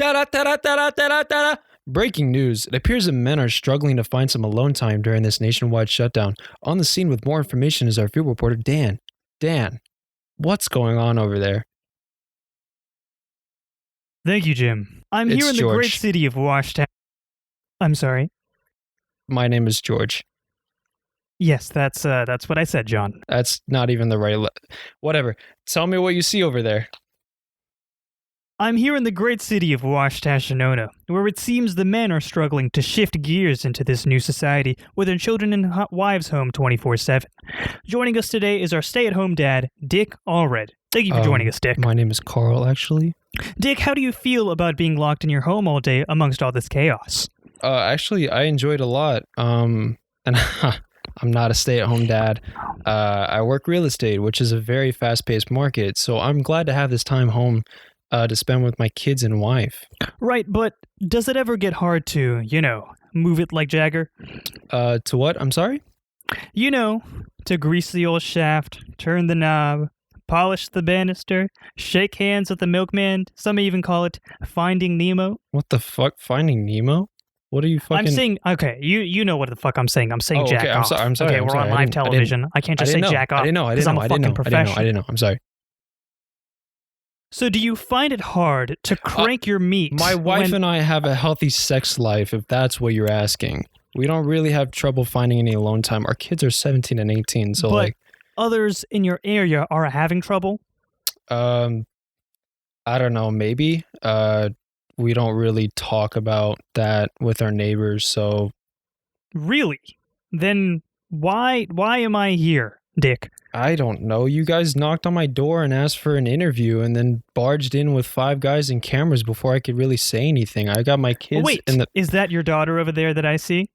Da-da-da-da-da-da-da-da. Breaking news. It appears that men are struggling to find some alone time during this nationwide shutdown. On the scene with more information is our field reporter, Dan. Dan, what's going on over there? Thank you, Jim. I'm It's here in the George. great city of Washington. I'm sorry. My name is George. Yes, that's what I said, John. That's not even the right... Whatever. Tell me what you see over there. I'm here in the great city of Washington, where it seems the men are struggling to shift gears into this new society with their children and wives home 24/7. Joining us today is our stay-at-home dad, Dick Allred. Thank you for joining us, Dick. My name is Carl, actually. Dick, how do you feel about being locked in your home all day amongst all this chaos? Actually, I enjoyed a lot. And I'm not a stay-at-home dad. I work real estate, which is a very fast-paced market, so I'm glad to have this time home to spend with my kids and wife. Right, but does it ever get hard to, move it like Jagger? To what? I'm sorry? To grease the old shaft, turn the knob, polish the banister, shake hands with the milkman. Some even call it Finding Nemo. What the fuck? Finding Nemo? What are you fucking... I'm saying, okay, you know what the fuck I'm saying. I'm saying jack okay, off. I'm sorry. Okay, we're on live television. I can't just say jack off. I didn't know. I'm a fucking professional. I didn't know. I'm sorry. So do you find it hard to crank your meat? My wife and I have a healthy sex life, if that's what you're asking. We don't really have trouble finding any alone time. Our kids are 17 and 18, so but others in your area are having trouble? I don't know, maybe. We don't really talk about that with our neighbors, so... Really? Then why am I here, Dick? I don't know. You guys knocked on my door and asked for an interview and then barged in with 5 guys and cameras before I could really say anything. I got my kids in the... Is that your daughter over there that I see?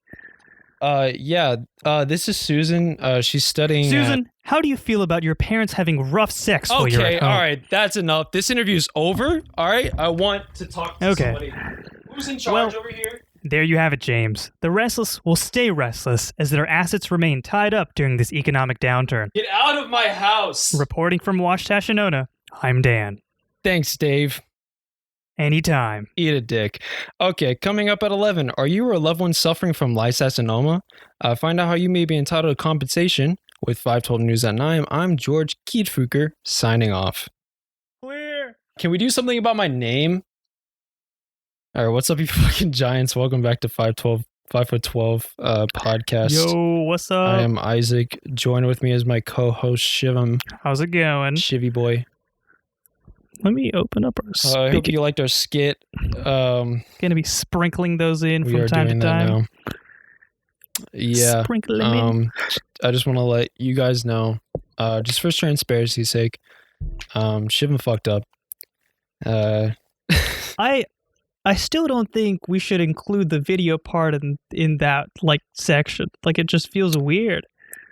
Yeah. This is Susan. She's studying Susan, how do you feel about your parents having rough sex while you're at home? All right. That's enough. This interview's over. All right. I want to talk to somebody. Who's in charge over here? There you have it, James. The restless will stay restless as their assets remain tied up during this economic downturn. Get out of my house! Reporting from Washington, I'm Dan. Thanks, Dave. Anytime. Eat a dick. Okay, coming up at 11. Are you or a loved one suffering from lysosomal? Find out how you may be entitled to compensation with 512 News at 9. I'm George Kiedfuker, signing off. Clear. Can we do something about my name? All right, what's up, you fucking giants? Welcome back to 5'12" podcast. Yo, what's up? I am Isaac. Join with me as my co-host, Shivam. How's it going? Shivy boy. Let me open up our I hope you liked our skit. Gonna be sprinkling those in from time to time. Now. Yeah. Sprinkle them in. I just want to let you guys know, just for transparency's sake, Shivam fucked up. I still don't think we should include the video part in that section. It just feels weird.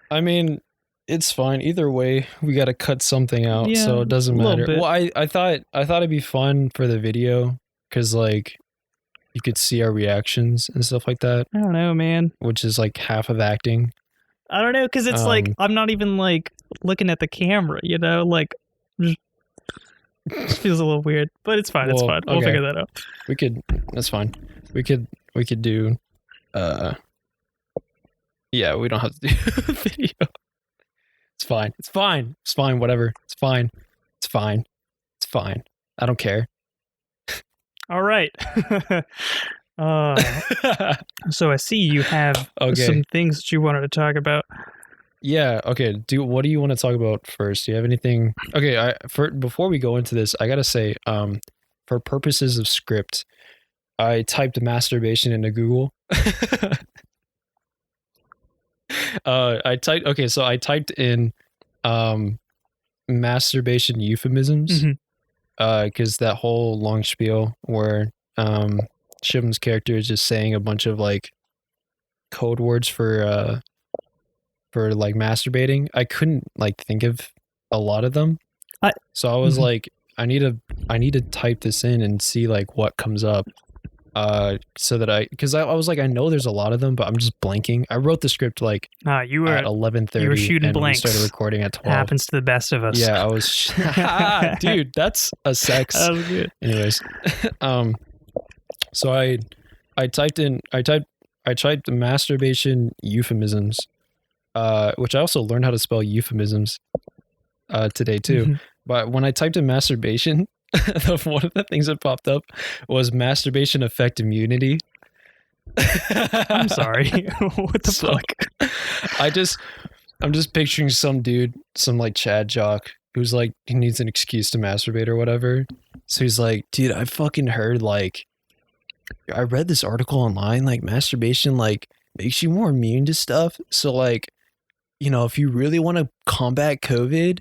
I mean, it's fine. Either way, we got to cut something out, so it doesn't matter. Well, I thought it'd be fun for the video because you could see our reactions and stuff like that. I don't know, man. Which is half of acting. I don't know, because it's I'm not even looking at the camera, It feels a little weird, but it's fine. It's fine. We'll figure that out. That's fine. We could do, yeah, we don't have to do a video. It's fine. It's fine. It's fine. Whatever. It's fine. It's fine. It's fine. I don't care. All right. So I see you have some things that you wanted to talk about. Yeah. Okay. What do you want to talk about first? Do you have anything? Okay. Before we go into this, I gotta say, for purposes of script, I typed masturbation into Google. I typed in masturbation euphemisms, because that whole long spiel where Shivam's character is just saying a bunch of code words for masturbating. I couldn't think of a lot of them. So I was I need to type this in and see what comes up. So that because I was I know there's a lot of them, but I'm just blanking. I wrote the script you were at 11:30. You were shooting and blanks. We started recording at 12. Happens to the best of us. Yeah, I was. Dude, that's a sex. That was good. Anyways, So I typed masturbation euphemisms, which I also learned how to spell euphemisms today too. Mm-hmm. But when I typed in masturbation, one of the things that popped up was masturbation affect immunity. I'm sorry. What the fuck? I'm just picturing some dude, some like Chad jock, who's like, he needs an excuse to masturbate or whatever. So he's like, dude, I fucking heard like, I read this article online, like masturbation like makes you more immune to stuff. So like, you know, if you really want to combat COVID,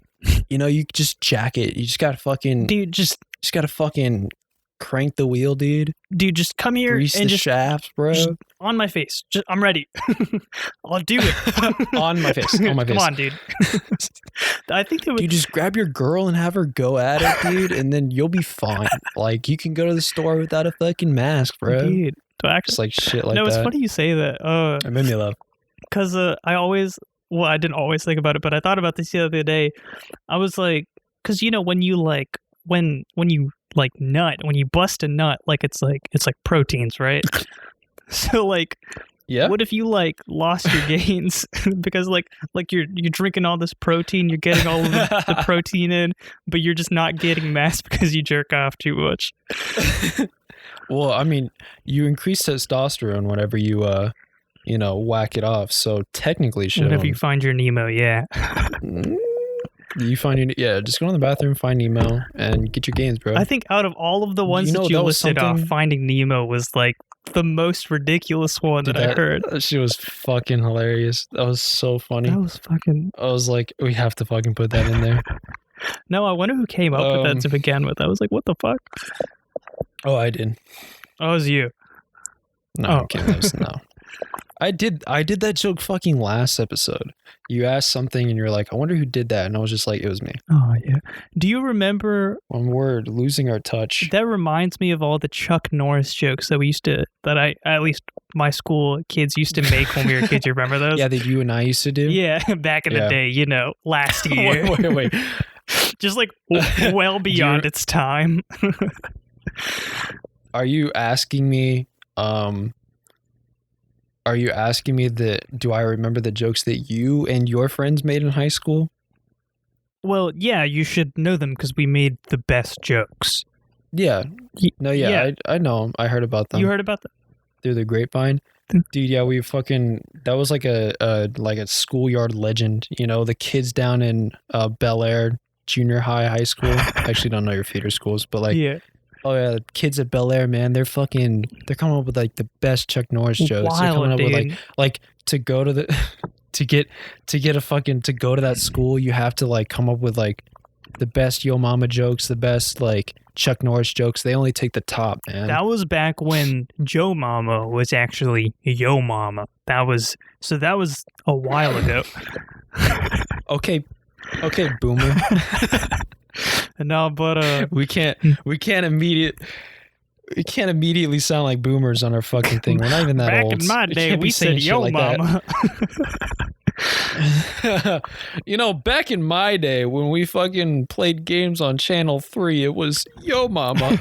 you know, you just jack it. You just gotta fucking, dude, just gotta fucking crank the wheel, dude. Dude, just come here Grease and the just shafts, bro. Just on my face. I'm ready. I'll do it. On my face. On my face. Come on, dude. I think you just grab your girl and have her go at it, dude, and then you'll be fine. Like you can go to the store without a fucking mask, bro. Dude, just like shit like that. No, it's funny you say that. It made me laugh. Because I didn't always think about it, but I thought about this the other day. I was like, because you know when you like when you like nut, when you bust a nut, like it's like proteins, right? So like, yeah. What if you like lost your gains because like you're drinking all this protein, you're getting all of the protein in, but you're just not getting mass because you jerk off too much. Well, I mean, you increase testosterone whenever you you know, whack it off. So technically, whenever you find your Nemo, yeah. You find just go in the bathroom, find Nemo, and get your gains, bro. I think out of all of the ones that you listed off, Finding Nemo was like the most ridiculous one that I heard. That shit was fucking hilarious. That was so funny. That was fucking... I was like, we have to fucking put that in there. No, I wonder who came up with that to begin with. I was like, what the fuck? Oh, I did. Oh, it was you. No, I'm kidding. No. I did that joke fucking last episode. You asked something and you're like, I wonder who did that. And I was just like, it was me. Oh, yeah. Do you remember... One word, losing our touch. That reminds me of all the Chuck Norris jokes that at least my school kids used to make when we were kids. You remember those? Yeah, that you and I used to do? Yeah, back in the day, you know, last year. Wait. Just like well beyond its time. Are you asking me... Are you asking me do I remember the jokes that you and your friends made in high school? Well, yeah, you should know them because we made the best jokes. Yeah. I know them. I heard about them. You heard about them? Through the grapevine? Dude, yeah, that was like a schoolyard legend. You know, the kids down in Bel Air junior high school. I actually don't know your feeder schools, but like... Yeah. Oh yeah, the kids at Bel Air, man, they're coming up with like the best Chuck Norris jokes. Wild, they're coming up dude. with like to go to the to go to that school, you have to like come up with like the best Yo Mama jokes, the best like Chuck Norris jokes. They only take the top, man. That was back when Joe Mama was actually Yo Mama. That was a while ago. Okay, boomer. No, but we can't immediately sound like boomers on our fucking thing. We're not even that back old. In my day, we said Yo like Mama. You know, back in my day when we fucking played games on Channel 3, it was Yo Mama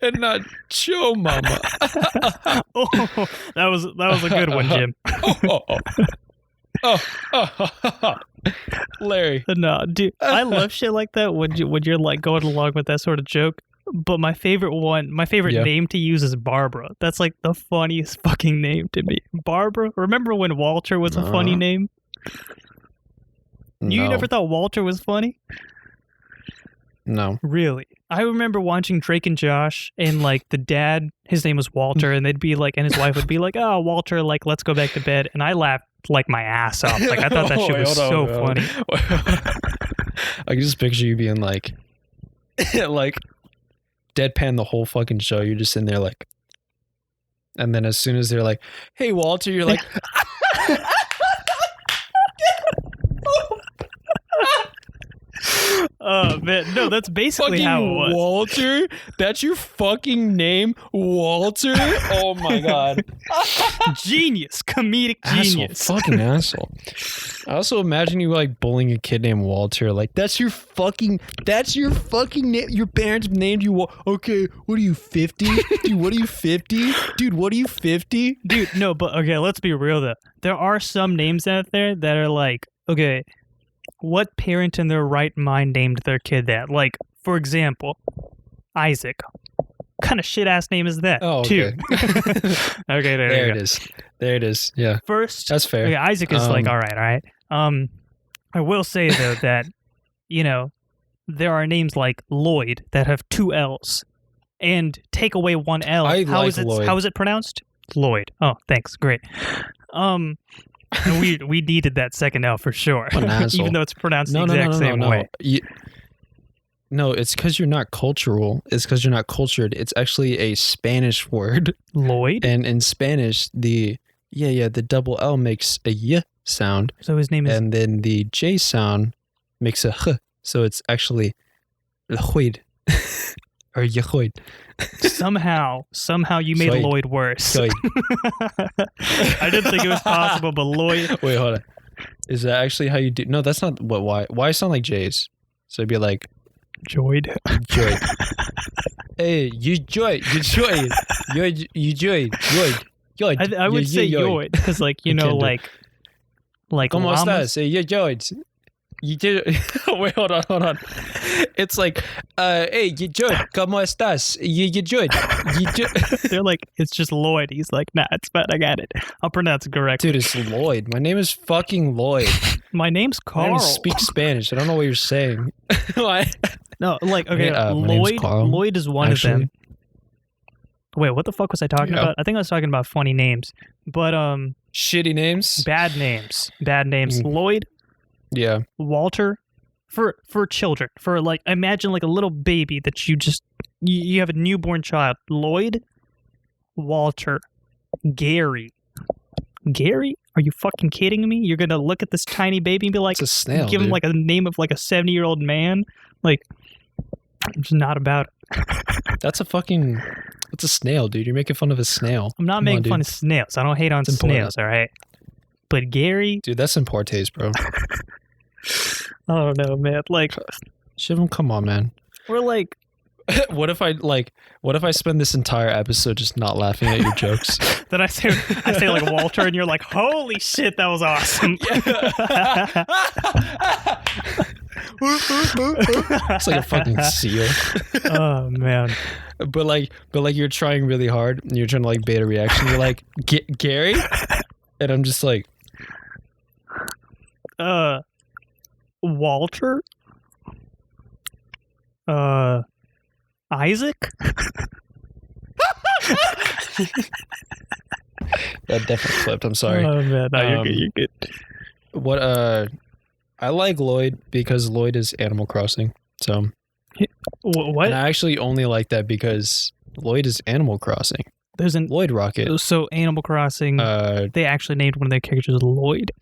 and not Joe Mama. Oh, that was a good one, Jim. Larry. No, dude, I love shit like that when you're like going along with that sort of joke. But my favorite name to use is Barbara. That's like the funniest fucking name to me. Barbara. Remember when Walter was a funny name? You never thought Walter was funny? No. Really? I remember watching Drake and Josh, and like the dad, his name was Walter, and they'd be like, and his wife would be like, "Oh, Walter, like let's go back to bed," and I laughed like my ass off. Like I thought that shit was so funny. I can just picture you being like, like deadpan the whole fucking show. You're just in there like, and then as soon as they're like, "Hey, Walter," you're like. Oh man, no, that's basically fucking how it was. Walter? That's your fucking name, Walter? Oh my god. Genius, comedic genius. Fucking asshole. I also imagine you like bullying a kid named Walter. Like that's your fucking name. Your parents named you. Okay, what are you 50? Dude, what are you 50? Dude, what are you 50? Dude, no, but okay, let's be real though. There are some names out there that are like, okay, what parent in their right mind named their kid that? Like, for example, Isaac. What kind of shit ass name is that? Oh, okay. Okay, there it is. There it is. Yeah. First, that's fair. Okay, Isaac is like, all right. I will say though that, you know, there are names like Lloyd that have 2 L's, and take away 1 L. How is it pronounced? Lloyd. Oh, thanks. Great. We needed that second L for sure, even though it's pronounced the exact same way. No, it's because you're not cultural. It's because you're not cultured. It's actually a Spanish word. Lloyd? And in Spanish, the double L makes a y sound. So his name is... And then the J sound makes a h. So it's actually Lloyd. Or Yehoid. Somehow you made Lloyd worse. I didn't think it was possible, but Lloyd... Wait, hold on. Is that actually how you do... No, that's not what Y. Y sound like J's. So it'd be like... Joyd. Hey, you joy. I would say Yoid, because like, you know, like ¿Cómo estás? Yo Joyd. You did. Wait, hold on. It's like, hey, you Joyd. ¿Cómo estás? You Joyd. They're like, it's just Lloyd. He's like, nah, it's fine. I got it. I'll pronounce it correctly. Dude, it's Lloyd. My name is fucking Lloyd. My name's Carl. I don't even speak Spanish. I don't know what you're saying. No, like, okay, Lloyd is one of them. Wait, what the fuck was I talking about? I think I was talking about funny names, but shitty names, bad names. Lloyd, yeah, Walter, for children, for like, imagine like a little baby that you have a newborn child. Lloyd, Walter, Gary. Are you fucking kidding me? You're gonna look at this tiny baby and be like, it's a snail, give him like a name of like a 70-year-old man? Like, I'm just not about it. That's a snail, dude. You're making fun of a snail. I'm not making fun of snails. I don't hate on snails, all right? But Gary... Dude, that's in poor taste, bro. I don't know, man. Like... Shivam, come on, man. We're like... What if I spend this entire episode just not laughing at your jokes? Then I say like Walter, and you're like, holy shit, that was awesome. It's like a fucking seal. Oh man. But like you're trying really hard and you're trying to like bait a reaction. You're like, Gary? And I'm just like, Walter? Isaac? That definitely flipped. I'm sorry. Oh man, no, you're good. What I like Lloyd because Lloyd is Animal Crossing. So what? And I actually only like that because Lloyd is Animal Crossing. There's an Lloyd Rocket. So Animal Crossing, they actually named one of their characters Lloyd.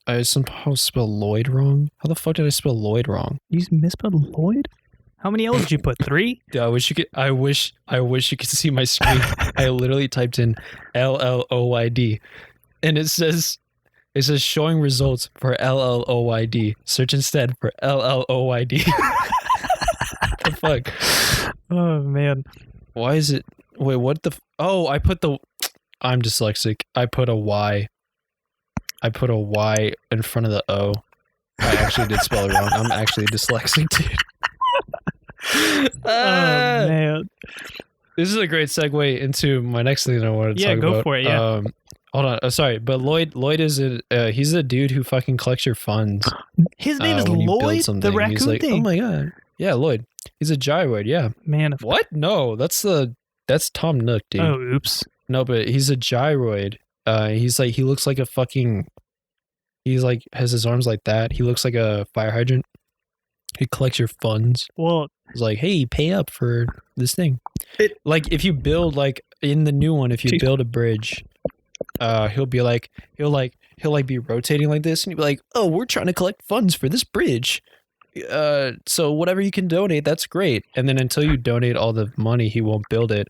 I somehow spelled Lloyd wrong. How the fuck did I spell Lloyd wrong? You misspelled Lloyd? How many L's did you put? 3? Dude, I wish you could see my screen. I literally typed in LLOYD, and it says showing results for LLOYD. Search instead for LLOYD. What the fuck? Oh man. Why is it? Wait, what the? I'm dyslexic. I put a Y in front of the O. I actually did spell it wrong. I'm actually dyslexic, dude. Oh man. This is a great segue into my next thing that I wanted to talk about. Yeah, go for it, yeah. Hold on. Sorry, but Lloyd is he's a dude who fucking collects your funds. His name is Lloyd, the raccoon he's like, thing. Oh my god. Yeah, Lloyd. He's a gyroid, yeah. Man. What? No, that's Tom Nook, dude. Oh, oops. No, but he's a gyroid. He looks like a fucking, he's like, has his arms like that. He looks like a fire hydrant. He collects your funds. Well, it's like, hey, pay up for this thing. Like, if you build, like, in the new one, if you build a bridge, he'll he'll like be rotating like this, and you'll be like, oh, we're trying to collect funds for this bridge. So whatever you can donate, that's great. And then until you donate all the money, he won't build it.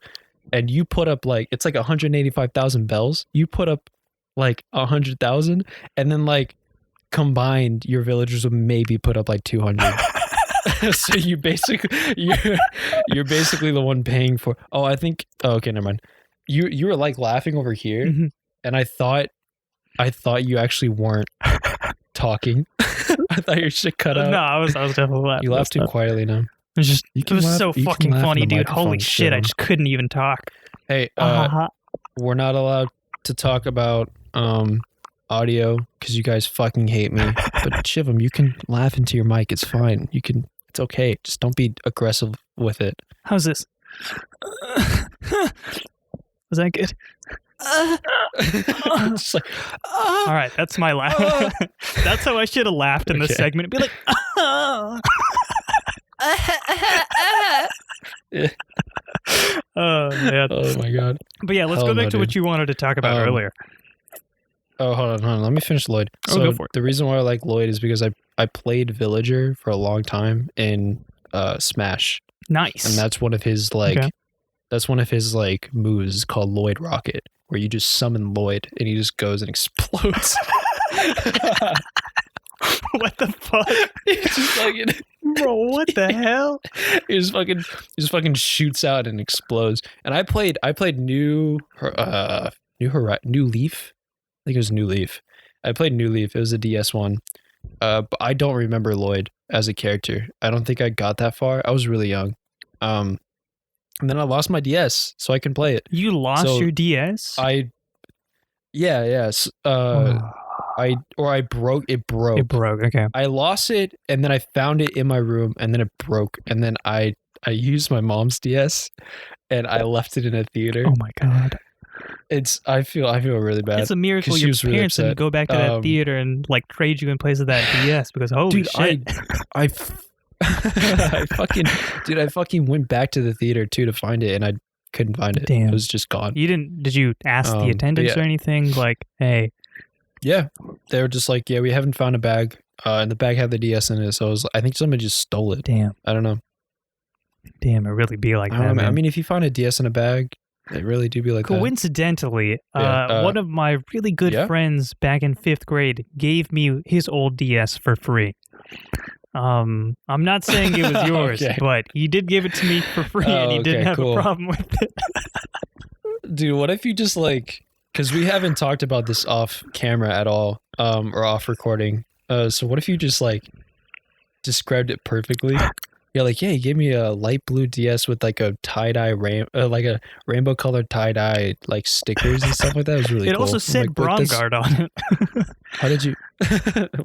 And you put up like, it's like 185,000 bells. You put up like 100,000, and then like combined, your villagers will maybe put up like 200. So you're basically the one paying for. Oh, I think. Oh, okay, never mind. You were like laughing over here, Mm-hmm. and I thought you actually weren't talking. I thought your shit cut out. No, I was definitely laughing. You laughed too quietly now. It was so fucking funny, dude. Holy shit, I just couldn't even talk. Hey, we're not allowed to talk about audio because you guys fucking hate me. But Shivam, you can laugh into your mic. It's fine. It's okay. Just don't be aggressive with it. How's this? Was that good? Just like, all right, that's my laugh. That's how I should have laughed in this segment. It'd be like, oh man. Oh my god. But yeah, let's go back to what you wanted to talk about earlier. Oh, hold on. Let me finish Lloyd. So go for it. The reason why I like Lloyd is because I played Villager for a long time in Smash. Nice. And that's one of his moves called Lloyd Rocket, where you just summon Lloyd and he just goes and explodes. What the fuck? He just fucking, bro, what the hell? He just fucking shoots out and explodes. And I played New Leaf. I think it was New Leaf. I played New Leaf. It was a DS one. But I don't remember Lloyd as a character. I don't think I got that far. I was really young. And then I lost my DS, so I can play it. You lost your DS? Yes. I broke it. It broke. Okay. I lost it, and then I found it in my room, and then it broke, and then I used my mom's DS, and I left it in a theater. Oh my god. I feel really bad. It's a miracle your parents didn't go back to that theater and like trade you in place of that DS because holy shit. I fucking went back to the theater too to find it, and I couldn't find it. Damn. It was just gone. Did you ask the attendants or anything? Like, hey. Yeah. They were just like, yeah, we haven't found a bag. And the bag had the DS in it, so I think somebody just stole it. Damn. I don't know. Damn, it really be like that. I mean, if you find a DS in a bag, it really do be like Coincidentally, one of my really good friends back in 5th grade gave me his old DS for free. I'm not saying it was yours, but he did give it to me for free, and he didn't have a problem with it. Dude, what if you just like, because we haven't talked about this off camera at all, or off recording. So what if you just like described it perfectly? Yeah, like, yeah, he gave me a light blue DS with like a tie-dye, like a rainbow colored tie-dye, like stickers and stuff like that. It was really cool. It also said Bromgard on it. How did you?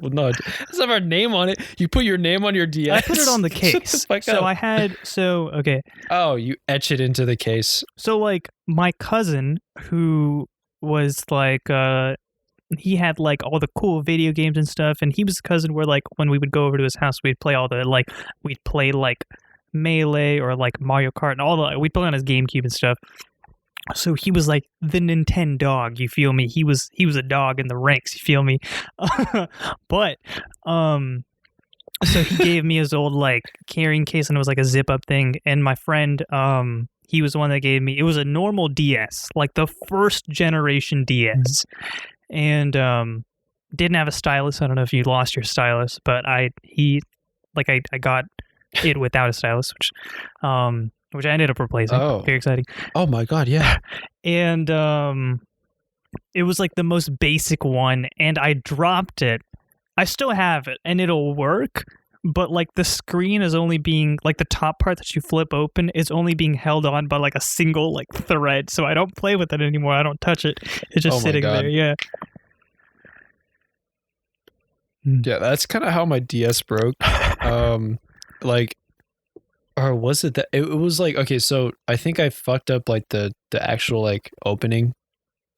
Well, no, it doesn't have our name on it. You put your name on your DS. I put it on the case. Okay. Oh, you etch it into the case. So like my cousin who was like, he had like all the cool video games and stuff, and he was the cousin where like when we would go over to his house, we'd play we'd play like Melee or like Mario Kart and we'd play on his GameCube and stuff. So he was like the Nintendo dog, you feel me? He was a dog in the ranks, you feel me? But so he gave me his old like carrying case, and it was like a zip up thing, and my friend he was the one that gave me, it was a normal DS, like the first generation DS. And didn't have a stylus. I don't know if you lost your stylus, but I got it without a stylus, which I ended up replacing. Oh. Very exciting. Oh my god, yeah. And it was like the most basic one, and I dropped it. I still have it, and it'll work, but like the screen is only being, like the top part that you flip open is only being held on by like a single like thread, so I don't play with it anymore. I don't touch it. It's just sitting there. Yeah. Yeah, that's kind of how my DS broke. Like, or was it that it was like, okay, so I think I fucked up like the actual like opening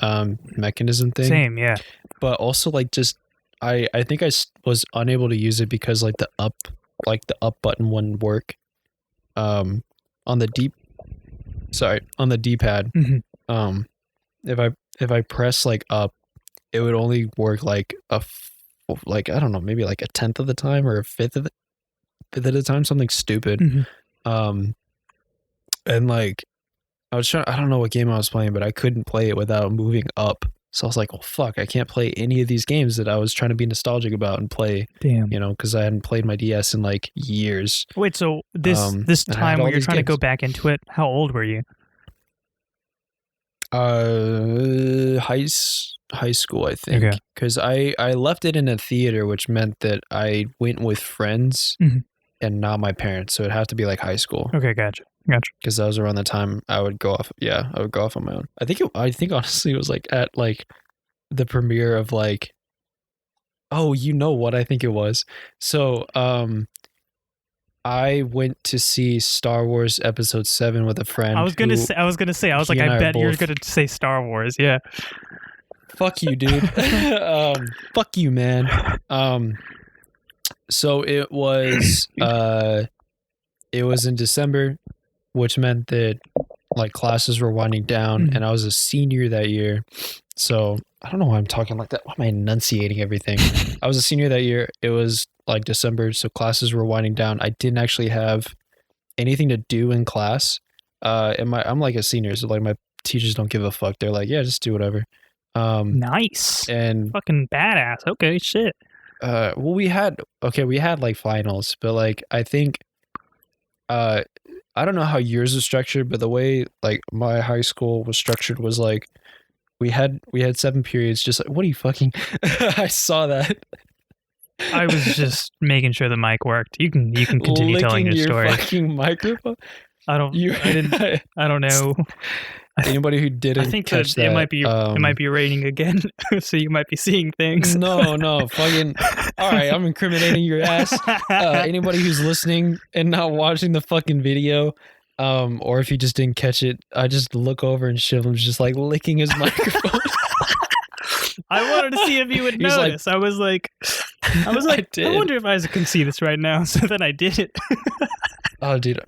mechanism thing. Same, yeah. But also like just I think I was unable to use it because like the up button wouldn't work on the D-pad. Mm-hmm. If I press like up, it would only work like like I don't know, maybe like a tenth of the time or a fifth of the time, something stupid. And like I was trying, I don't know what game I was playing, but I couldn't play it without moving up. So I was like, well, fuck, I can't play any of these games that I was trying to be nostalgic about and play. Damn. You know, because I hadn't played my DS in like years. Wait, so this time when you're trying to go back into it, how old were you? High school, I think. Because I left it in a theater, which meant that I went with friends and not my parents. So it'd have to be like high school. Okay, gotcha. Because that was around the time I would go off. Yeah, I would go off on my own. I think honestly it was like at like the premiere of like, oh, you know what I think it was. So I went to see Star Wars Episode 7 with a friend. I was gonna say. I bet you're gonna say Star Wars. Yeah. Fuck you, dude. Fuck you, man. So it was in December, which meant that like classes were winding down, and I was a senior that year. So I don't know why I'm talking like that. Why am I enunciating everything? I was a senior that year. It was like December, so classes were winding down. I didn't actually have anything to do in class. And I'm like a senior, so like my teachers don't give a fuck. They're like, yeah, just do whatever. Nice. And fucking badass. Okay, shit. Well, we had like finals, but like I think I don't know how yours is structured, but the way like my high school was structured was like we had 7 periods. Just like, what are you fucking? I saw that. I was just making sure the mic worked. You can continue telling your story. Fucking microphone. I don't know. Anybody who didn't catch that, it might be raining again, so you might be seeing things. No, fucking. All right, I'm incriminating your ass. Anybody who's listening and not watching the fucking video, or if you just didn't catch it, I just look over and Shivam's just like licking his microphone. I wanted to see if you would notice. Like, I was like, I wonder if Isaac can see this right now. So then I did it. Oh, dude,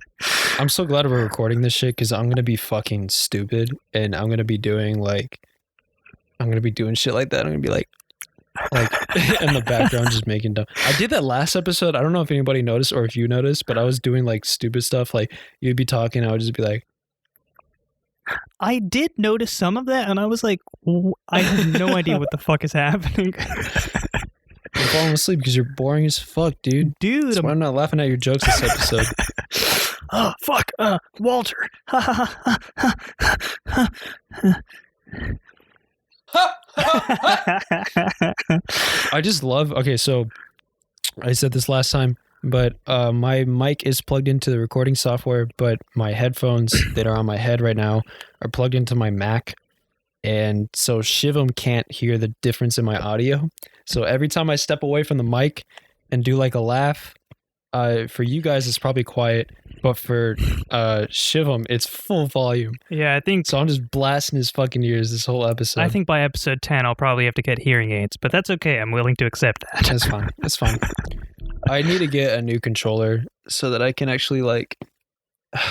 I'm so glad we're recording this shit because I'm gonna be fucking stupid and I'm gonna be doing shit like that. I'm gonna be like in the background just making dumb. I did that last episode. I don't know if anybody noticed or if you noticed, but I was doing like stupid stuff. Like you'd be talking, I would just be like. I did notice some of that, and I was like, I have no idea what the fuck is happening. I'm falling asleep because you're boring as fuck, dude. That's why I'm not laughing at your jokes this episode. Oh, fuck. Walter. I just love... Okay, so I said this last time, but my mic is plugged into the recording software, but my headphones that are on my head right now are plugged into my Mac. And so Shivam can't hear the difference in my audio. So every time I step away from the mic and do like a laugh, for you guys it's probably quiet, but for Shivam it's full volume. Yeah, I think so. I'm just blasting his fucking ears this whole episode. I think by episode 10 I'll probably have to get hearing aids, but that's okay. I'm willing to accept that. That's fine. That's fine. I need to get a new controller so that I can actually like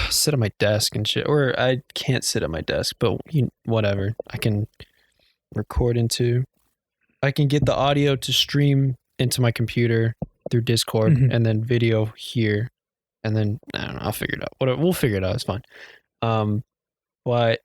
sit at my desk and shit. Or I can't sit at my desk, but whatever. I can record into. I can get the audio to stream into my computer through Discord and then video here. And then, I don't know, I'll figure it out. Whatever, we'll figure it out. It's fine. But,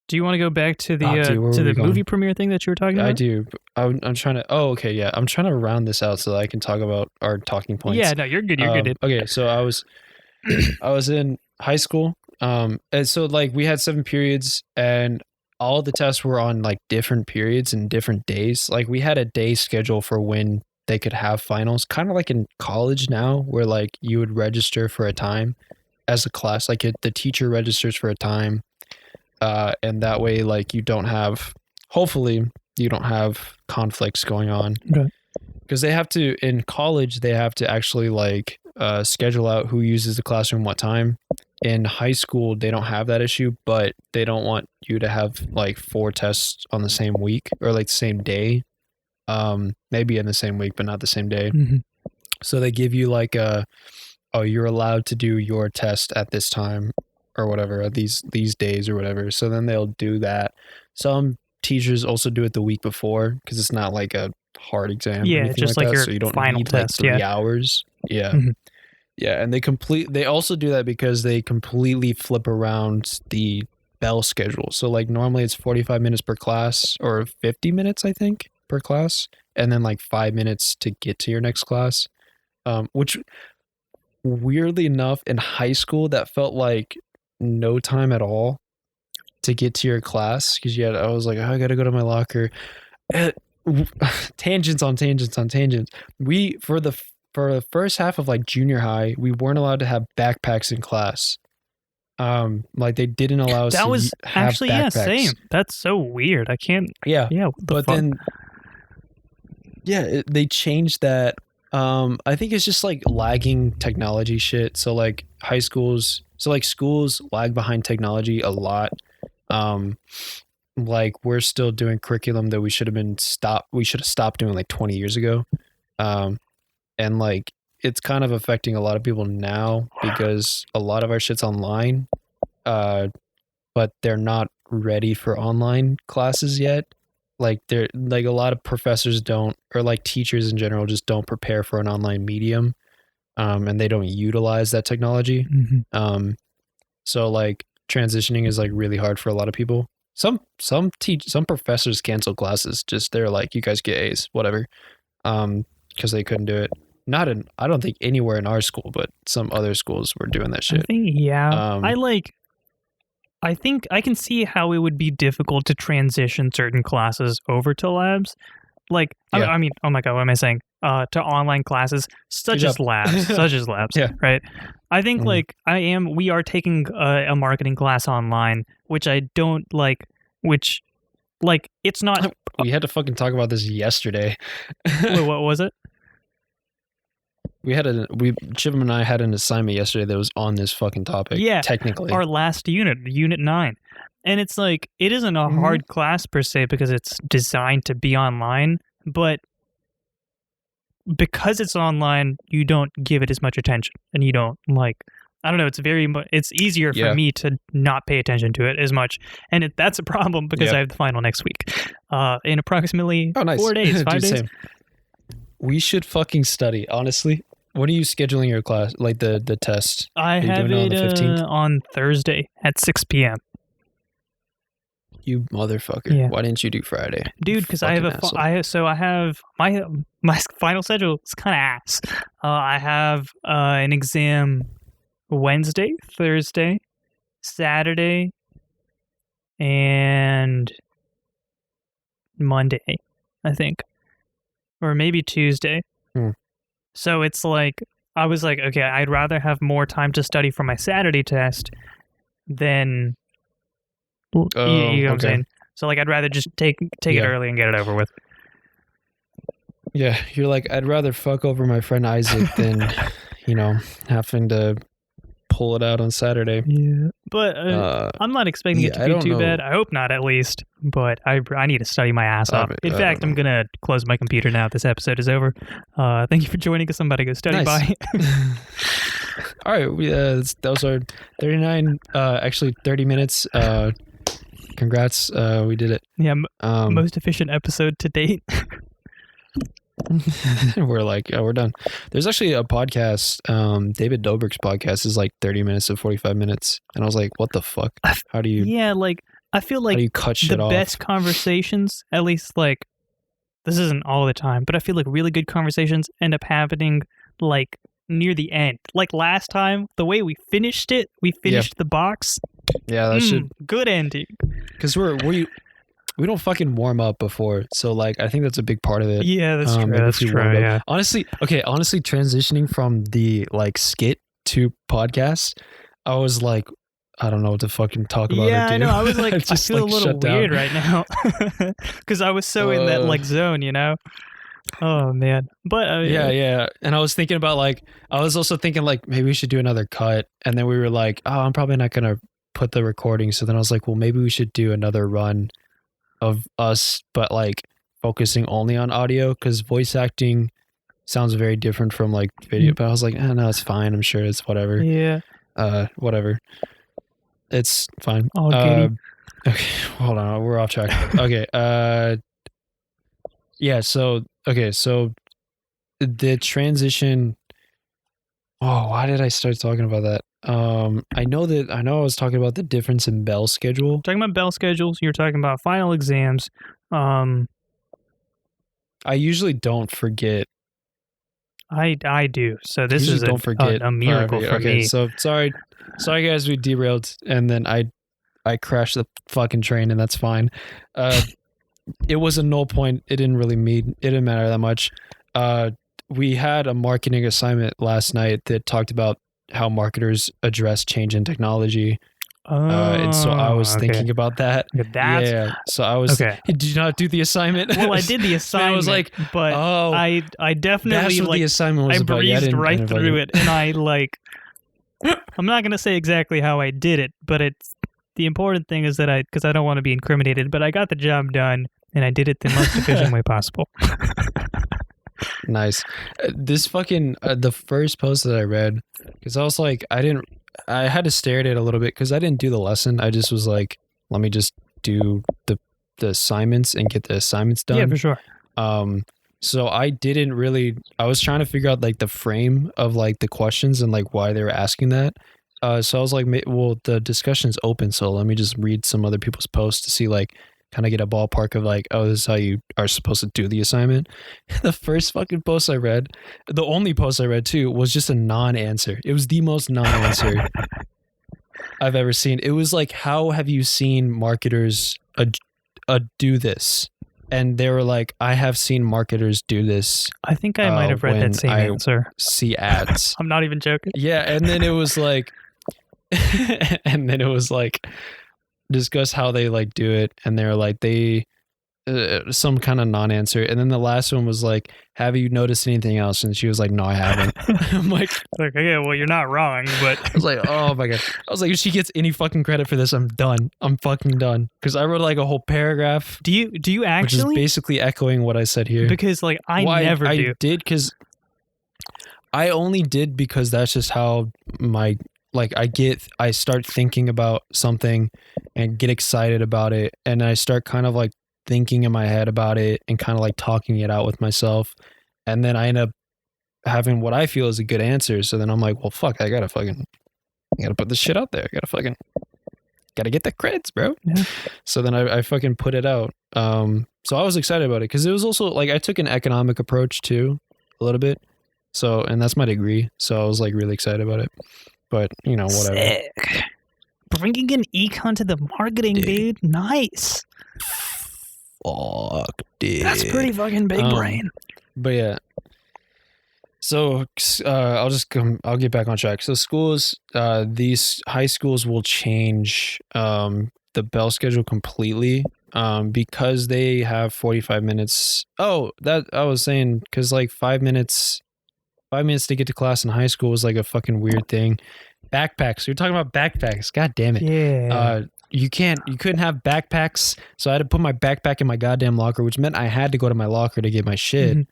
do you want to go back to the movie premiere thing that you were talking about? I do. I'm trying to... Oh, okay, yeah. I'm trying to round this out so that I can talk about our talking points. Yeah, no, you're good. You're good. Okay, so I was in high school. And so, like, we had 7 periods, and all the tests were on, like, different periods and different days. Like, we had a day schedule for when they could have finals. Kind of like in college now, where, like, you would register for a time as a class. Like, the teacher registers for a time. And that way, like, hopefully you don't have conflicts going on. Okay. Because they have to, in college, they have to actually like schedule out who uses the classroom what time. In high school, they don't have that issue, but they don't want you to have like 4 tests on the same week or like the same day. Maybe in the same week, but not the same day. Mm-hmm. So they give you like you're allowed to do your test at this time or whatever, these days or whatever. So then they'll do that. So I'm teachers also do it the week before because it's not like a hard exam. Yeah, or anything just like that, your so you don't final need test, like 3 hours. Yeah. Mhm. Yeah, and they also do that because they completely flip around the bell schedule. So like normally it's 45 minutes per class or 50 minutes I think per class, and then like 5 minutes to get to your next class. Which weirdly enough in high school that felt like no time at all to get to your class because I was like, oh, I gotta go to my locker. Tangents on tangents on tangents. We for the first half of like junior high, we weren't allowed to have backpacks in class. Like they didn't allow us That to was have actually backpacks. same. That's so weird. I can't. Yeah, what the but fuck? then they changed that. I think it's just like lagging technology shit. So like schools lag behind technology a lot. Like we're still doing curriculum that we should have stopped doing like 20 years ago. And like it's kind of affecting a lot of people now because a lot of our shit's online. But they're not ready for online classes yet. Like they're like a lot of professors don't, or like teachers in general just don't prepare for an online medium. And they don't utilize that technology. Mhm. So like transitioning is like really hard for a lot of people. Some professors cancel classes. Just they're like, you guys get A's, whatever. Because they couldn't do it. I don't think anywhere in our school, but some other schools were doing that shit. I think I think I can see how it would be difficult to transition certain classes over to labs. Like, I mean, oh my God, what am I saying? To online classes, such as labs, Yeah. right? I think we are taking a marketing class online, which I don't like, it's not. We had to fucking talk about this yesterday. Wait, what was it? Chibam and I had an assignment yesterday that was on this fucking topic. Yeah, technically. Our last unit 9. And it's like, it isn't a hard class per se because it's designed to be online, but because it's online, you don't give it as much attention and you don't I don't know, it's easier for me to not pay attention to it as much. And that's a problem because I have the final next week. In approximately 4 days, 5 days. Same. We should fucking study, honestly. When are you scheduling your class, like the test? I have it on the 15th? On Thursday at 6 p.m. You motherfucker. Yeah. Why didn't you do Friday? Dude, because I have my final schedule is kind of ass. I have an exam Wednesday, Thursday, Saturday, and Monday, I think. Or maybe Tuesday. So it's like, I was like, okay, I'd rather have more time to study for my Saturday test than, you know what I'm saying? So like, I'd rather just take it early and get it over with. Yeah, you're like, I'd rather fuck over my friend Isaac than, having to pull it out on Saturday. Yeah, but I'm not expecting it to be too bad. I hope not, at least. But I need to study my ass off. In fact, I'm gonna close my computer now. This episode is over. Thank you for joining us. Somebody go study. Nice. Bye. All right, those are 39. Actually, 30 minutes. Congrats, we did it. Yeah, most efficient episode to date. We're like, we're done. There's actually a podcast, David Dobrik's podcast is like 30 minutes to 45 minutes. And I was like, what the fuck? How do you... Yeah, I feel like how do you cut shit off? Best conversations, at least this isn't all the time, but I feel like really good conversations end up happening near the end. Like last time, the way we finished the box. Yeah, that should... Good ending. Because we don't fucking warm up before, so I think that's a big part of it. Yeah, that's true. That's true. Yeah. Honestly, transitioning from the skit to podcast, I was like, I don't know what to fucking talk about. Yeah, I know. I was like, I feel a little weird right now because I was so in that zone, Oh man, but yeah. And I was thinking about I was also thinking maybe we should do another cut, and then we were like, oh, I'm probably not gonna put the recording. So then I was like, well, maybe we should do another run of us, but focusing only on audio because voice acting sounds very different from video. But I was like, no, it's fine. I'm sure it's whatever. Yeah. Whatever. It's fine. Okay, hold on, we're off track. Okay, yeah. So the transition. Oh, why did I start talking about that? I know I was talking about the difference in bell schedule. Talking about bell schedules, you're talking about final exams. I usually don't forget. I do. So this is don't forget. a miracle for me. So sorry guys, we derailed, and then I crashed the fucking train, and that's fine. It was a null point. It didn't matter that much. We had a marketing assignment last night that talked about how marketers address change in technology. And so I was thinking about that. Yeah. So I was. Okay. Did you not do the assignment? Well, I did the assignment. I was like, but I definitely that's what the assignment was about. breezed right through it, and I like. I'm not gonna say exactly how I did it, but the important thing is that because I don't want to be incriminated, but I got the job done, and I did it the most efficient way possible. Nice. This fucking the first post that I read, because I was like, I had to stare at it a little bit because I didn't do the lesson. I just was like, let me just do the assignments and get the assignments done. Yeah, for sure. So I was trying to figure out like the frame of like the questions and like why they were asking that. So I was like, well, the discussion's open, so let me just read some other people's posts to see like kind of get a ballpark of like, oh, this is how you are supposed to do the assignment. The first fucking post I read, the only post I read too, was just a non-answer. It was the most non-answer I've ever seen. It was like, how have you seen marketers do this? And they were like, I have seen marketers do this. I think I might have read that same answer. See ads. I'm not even joking. Yeah, and then it was like, discuss how they like do it, and they're like some kind of non-answer, and then the last one was like, have you noticed anything else? And she was like, no, I haven't. I'm like, okay, well, you're not wrong, but I was like, oh my god. I was like, if she gets any fucking credit for this, I'm done. I'm fucking done, because I wrote like a whole paragraph. Do you actually? Which is basically echoing what I said here. Because like I never do. I did because I only did because that's just how I start thinking about something and get excited about it, and I start kind of like thinking in my head about it and kind of like talking it out with myself, and then I end up having what I feel is a good answer. So then I'm like, well, fuck, I gotta put this shit out there. Gotta get the credits, bro. Yeah. So then I fucking put it out. So I was excited about it because it was also like I took an economic approach too, a little bit. So, and that's my degree. So I was like really excited about it. But, you know, whatever. Sick. Bringing in econ to the marketing, dude. Nice. Fuck, dude. That's pretty fucking big brain. But yeah. So I'll get back on track. So schools, these high schools will change the bell schedule completely because they have 45 minutes. Oh, that I was saying, because like 5 minutes to get to class in high school was like a fucking weird thing. Backpacks. You're talking about backpacks. God damn it. Yeah. You couldn't have backpacks. So I had to put my backpack in my goddamn locker, which meant I had to go to my locker to get my shit.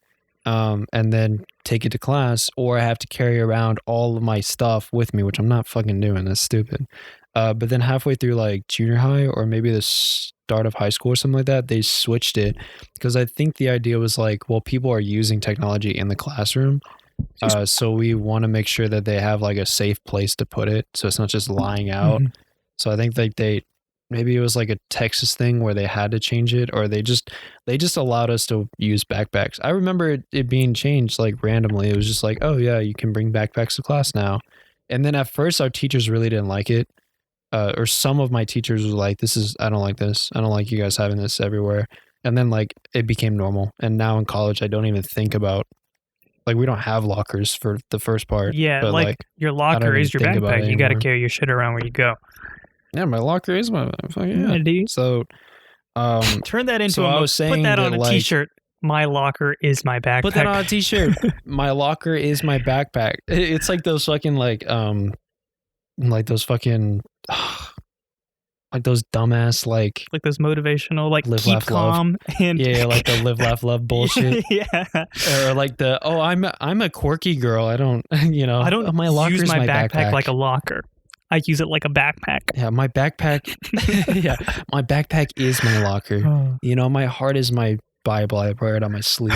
Mm-hmm. And then take it to class, or I have to carry around all of my stuff with me, which I'm not fucking doing. That's stupid. But then halfway through like junior high or maybe the start of high school or something like that, they switched it because I think the idea was like, well, people are using technology in the classroom. So we want to make sure that they have like a safe place to put it, so it's not just lying out. Mm-hmm. So I think like maybe it was like a Texas thing where they had to change it, or they just allowed us to use backpacks. I remember it being changed like randomly. It was just like, oh yeah, you can bring backpacks to class now. And then at first our teachers really didn't like it. Or some of my teachers were like, I don't like this. I don't like you guys having this everywhere. And then like it became normal. And now in college, I don't even think about, like, we don't have lockers for the first part. Yeah, but like your locker is your backpack. You got to carry your shit around where you go. Yeah, my locker is my fucking, yeah. Dude. So turn that into put that on a t-shirt. My locker is my backpack. Put that on a t-shirt. My locker is my backpack. It's like those fucking like those fucking like those dumbass like those motivational like live, keep laugh, calm love. And yeah, like the live laugh love bullshit. Yeah, or like the I'm a quirky girl. I don't my locker use my backpack like a locker. I use it like a backpack. Yeah, my backpack. Yeah, my backpack is my locker. You know, my heart is my Bible. I wear it on my sleeve.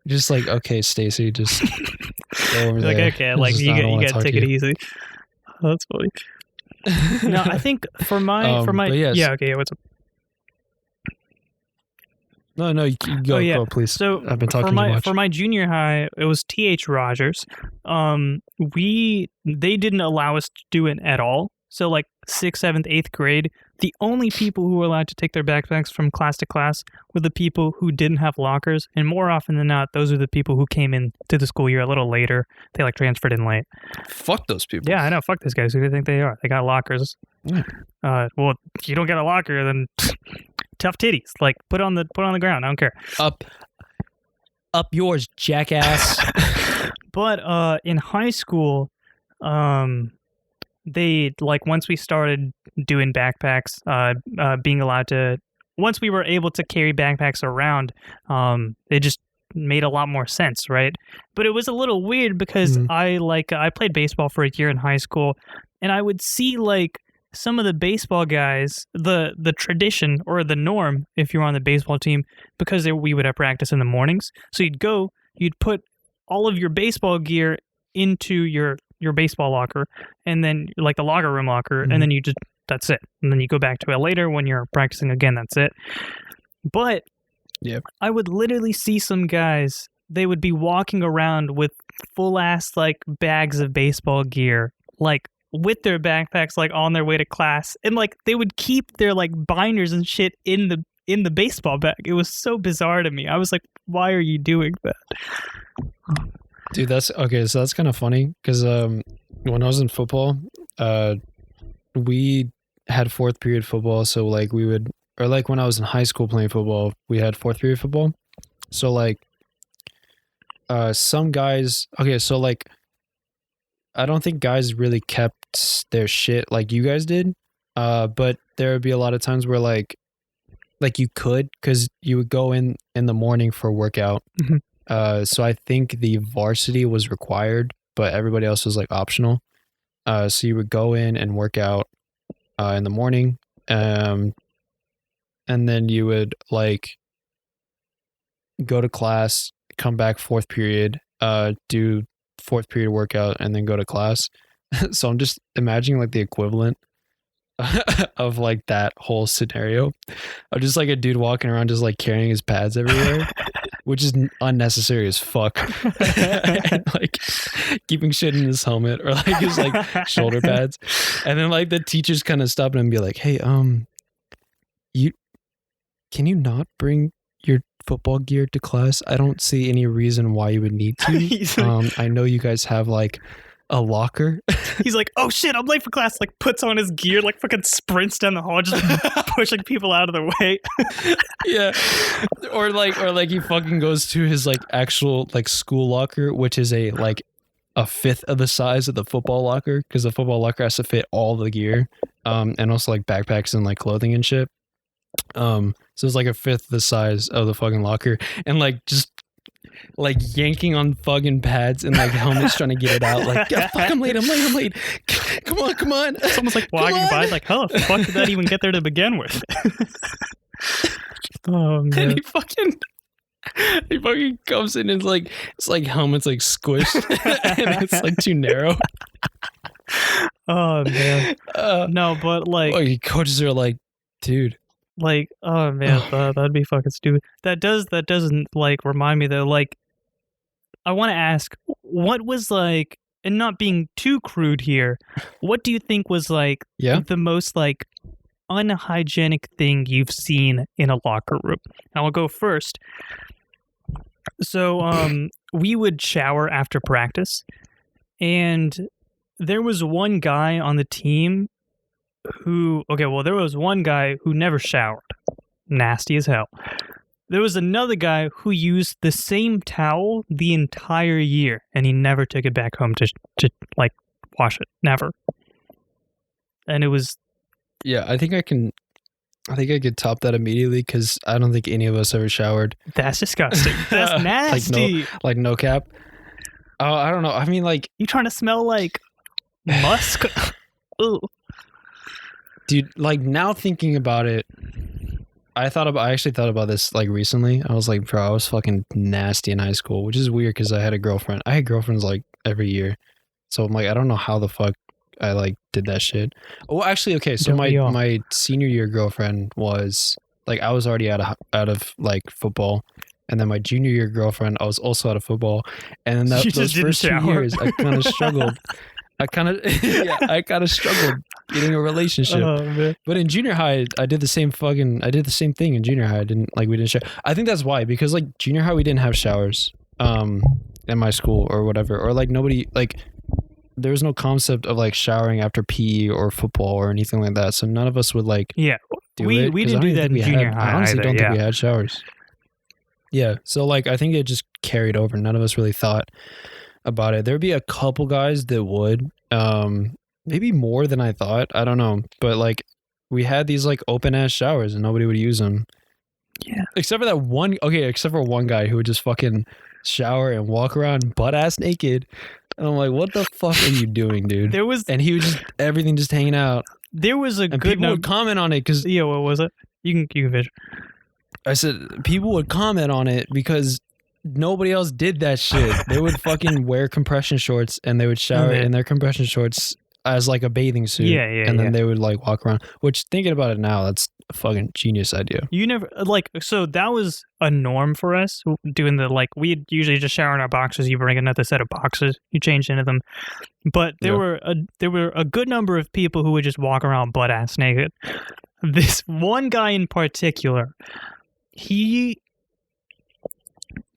Just like, okay, Stacy, just go over there. Like, okay, like you gotta take it easy. Oh, that's funny. No, I think for my okay, what's up? No, you go, please. So I've been talking too much. For my junior high, it was T.H. Rogers. They didn't allow us to do it at all. So like 6th, 7th, 8th grade, the only people who were allowed to take their backpacks from class to class were the people who didn't have lockers. And more often than not, those are the people who came in to the school year a little later. They like transferred in late. Fuck those people. Yeah, I know. Fuck those guys. Who do they think they are? They got lockers. Yeah. Well, if you don't get a locker, then tough titties. Like put on the ground. I don't care. Up yours, jackass. But in high school, they like once we started doing backpacks, being allowed to, once we were able to carry backpacks around, it just made a lot more sense, right? But it was a little weird because I played baseball for a year in high school, and I would see like some of the baseball guys, the tradition or the norm if you're on the baseball team, because we would have practice in the mornings. So you'd put all of your baseball gear into your baseball locker, and then like the locker room locker, and then that's it. And then you go back to it later when you're practicing again, that's it. But I would literally see some guys, they would be walking around with full ass like bags of baseball gear, like with their backpacks, like on their way to class, and like they would keep their like binders and shit in the baseball bag. It was so bizarre to me. I was like, why are you doing that? Dude, that's okay. So that's kind of funny because when I was in football, we had 4th period football. So like we would, or like when I was in high school playing football, we had 4th period football. So like some guys, okay, so like I don't think guys really kept their shit like you guys did. But there would be a lot of times where like you could, because you would go in the morning for a workout. So I think the varsity was required, but everybody else was like optional. So you would go in and work out in the morning, and then you would like go to class, come back 4th period, do 4th period workout, and then go to class. So I'm just imagining like the equivalent of like that whole scenario of just like a dude walking around just like carrying his pads everywhere, which is unnecessary as fuck. And like keeping shit in his helmet or like his like shoulder pads, and then like the teachers kind of stop him and be like, hey, can you not bring your football gear to class? I don't see any reason why you would need to. I know you guys have like a locker. He's like, oh shit, I'm late for class. Like puts on his gear, like fucking sprints down the hall, just pushing people out of the way. Yeah. Or like he fucking goes to his like actual like school locker, which is a 5th of the size of the football locker, because the football locker has to fit all the gear, and also like backpacks and like clothing and shit. So it's like a 5th the size of the fucking locker, and like just like yanking on fucking pads and like helmets trying to get it out. Like, yeah, fuck, I'm late. Come on. It's almost like walking by, like, how the fuck did that even get there to begin with? Oh man. And he fucking comes in and it's like helmet's like squished and it's like too narrow. Oh man. No, but like coaches are like, dude. Like, oh man, that'd be fucking stupid. That doesn't like remind me though. Like, I want to ask, what was like, and not being too crude here, what do you think was like the most like unhygienic thing you've seen in a locker room? And I'll go first. So, we would shower after practice, and there was one guy on the team there was one guy who never showered. Nasty as hell. There was another guy who used the same towel the entire year, and he never took it back home to like wash it. Never. And it was... Yeah, I think I could top that immediately, because I don't think any of us ever showered. That's disgusting. That's nasty. Like no cap. Oh, I don't know. I mean, like... You trying to smell like Musk? Ooh. Dude, like now thinking about it, I actually thought about this like recently. I was like, bro, I was fucking nasty in high school, which is weird because I had a girlfriend. I had girlfriends like every year. So I'm like, I don't know how the fuck I like did that shit. Oh, actually, okay. So my senior year girlfriend was like, I was already out of like football. And then my junior year girlfriend, I was also out of football. And then those first 2 years, I kind of struggled. I kind of struggled getting a relationship. Oh, but in junior high, I did the same thing in junior high. We didn't share. I think that's why, because like junior high, we didn't have showers in my school or whatever. Or like nobody, like there was no concept of like showering after PE or football or anything like that. So none of us would like do it. We didn't do that in junior high. I honestly either, don't think we had showers. Yeah. So like I think it just carried over. None of us really thought about it. There'd be a couple guys that would, maybe more than I thought. I don't know. But like we had these like open ass showers and nobody would use them. Yeah. Except for one guy who would just fucking shower and walk around butt ass naked. And I'm like, what the fuck are you doing, dude? And he was just everything just hanging out. There was a good people would comment on it because what was it? You can vision. I said people would comment on it because nobody else did that shit. They would fucking wear compression shorts and they would shower in their compression shorts as like a bathing suit. And then they would like walk around. Which thinking about it now, that's a fucking genius idea. You never so that was a norm for us doing we'd usually just shower in our boxers. You bring another set of boxers, you change into them. But there were a good number of people who would just walk around butt ass naked. This one guy in particular,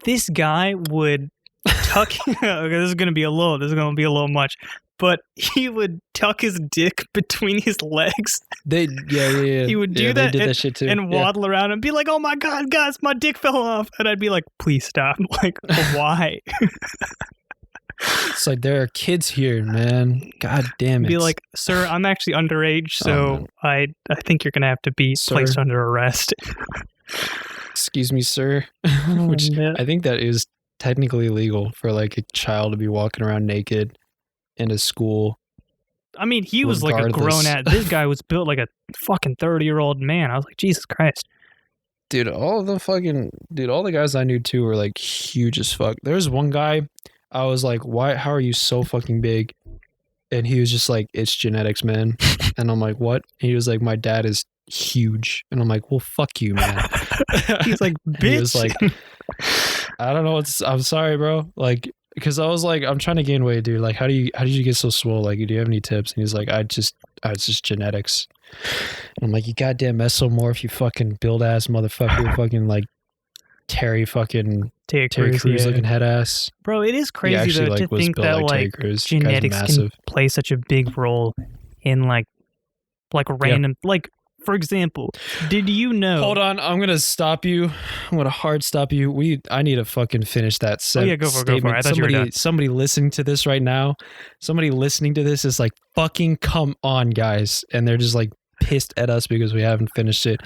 this guy would tuck. Okay, this is gonna be a little much, but he would tuck his dick between his legs. Yeah. He would do that, they did that shit too. And waddle around and be like, "Oh my god, guys, my dick fell off," and I'd be like, "Please stop!" Like, why? It's like there are kids here, man. God damn it. Be like, "Sir, I'm actually underage, so I think you're gonna have to be placed under arrest." Excuse me, sir. Which I think that is technically illegal for like a child to be walking around naked in a school. I mean, he was like a grown ass. This guy was built like a fucking 30-year-old man. I was like, Jesus Christ. Dude, all the guys I knew too were like huge as fuck. There was one guy, I was like, how are you so fucking big? And he was just like, it's genetics, man. And I'm like, what? And he was like, my dad is huge. And I'm like, well, fuck you, man. He's like, bitch. He was like, I don't know. I'm sorry, bro. Like, because I was like, I'm trying to gain weight, dude. Like, how did you get so swole? Like, do you have any tips? And he's like, it's just genetics. And I'm like, you goddamn mesomorph, you fucking build ass motherfucker, fucking like Terry Crews looking head ass. Bro, it is crazy though to think that like genetics can play such a big role in like random like. For example, did you know? Hold on, I'm gonna stop you. I'm gonna hard stop you. I need to fucking finish that statement. Go for it. I thought you were done. Somebody listening to this right now, somebody listening to this is like, fucking come on, guys, and they're just like pissed at us because we haven't finished it.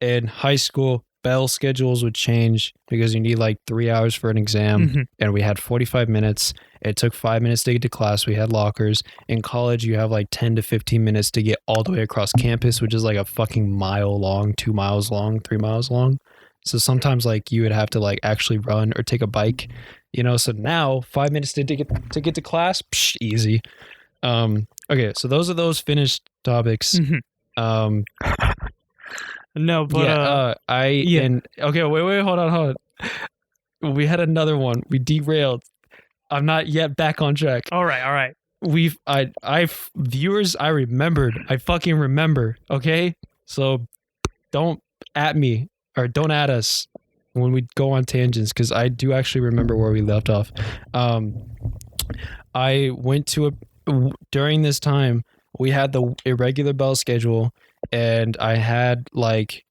In high school, bell schedules would change because you need like 3 hours for an exam, and we had 45 minutes. It took 5 minutes to get to class. We had lockers. In college, you have like 10 to 15 minutes to get all the way across campus, which is like a fucking mile long, 2 miles long, 3 miles long. So sometimes like you would have to like actually run or take a bike, you know? So now 5 minutes to get to class, easy. Okay. So those are those finished topics. No, but okay, wait, hold on. We had another one. We derailed. I'm not yet back on track. All right. Viewers, I remembered. I fucking remember. Okay, so don't at me or don't at us when we go on tangents because I do actually remember where we left off. I went during this time. We had the irregular bell schedule, and I had like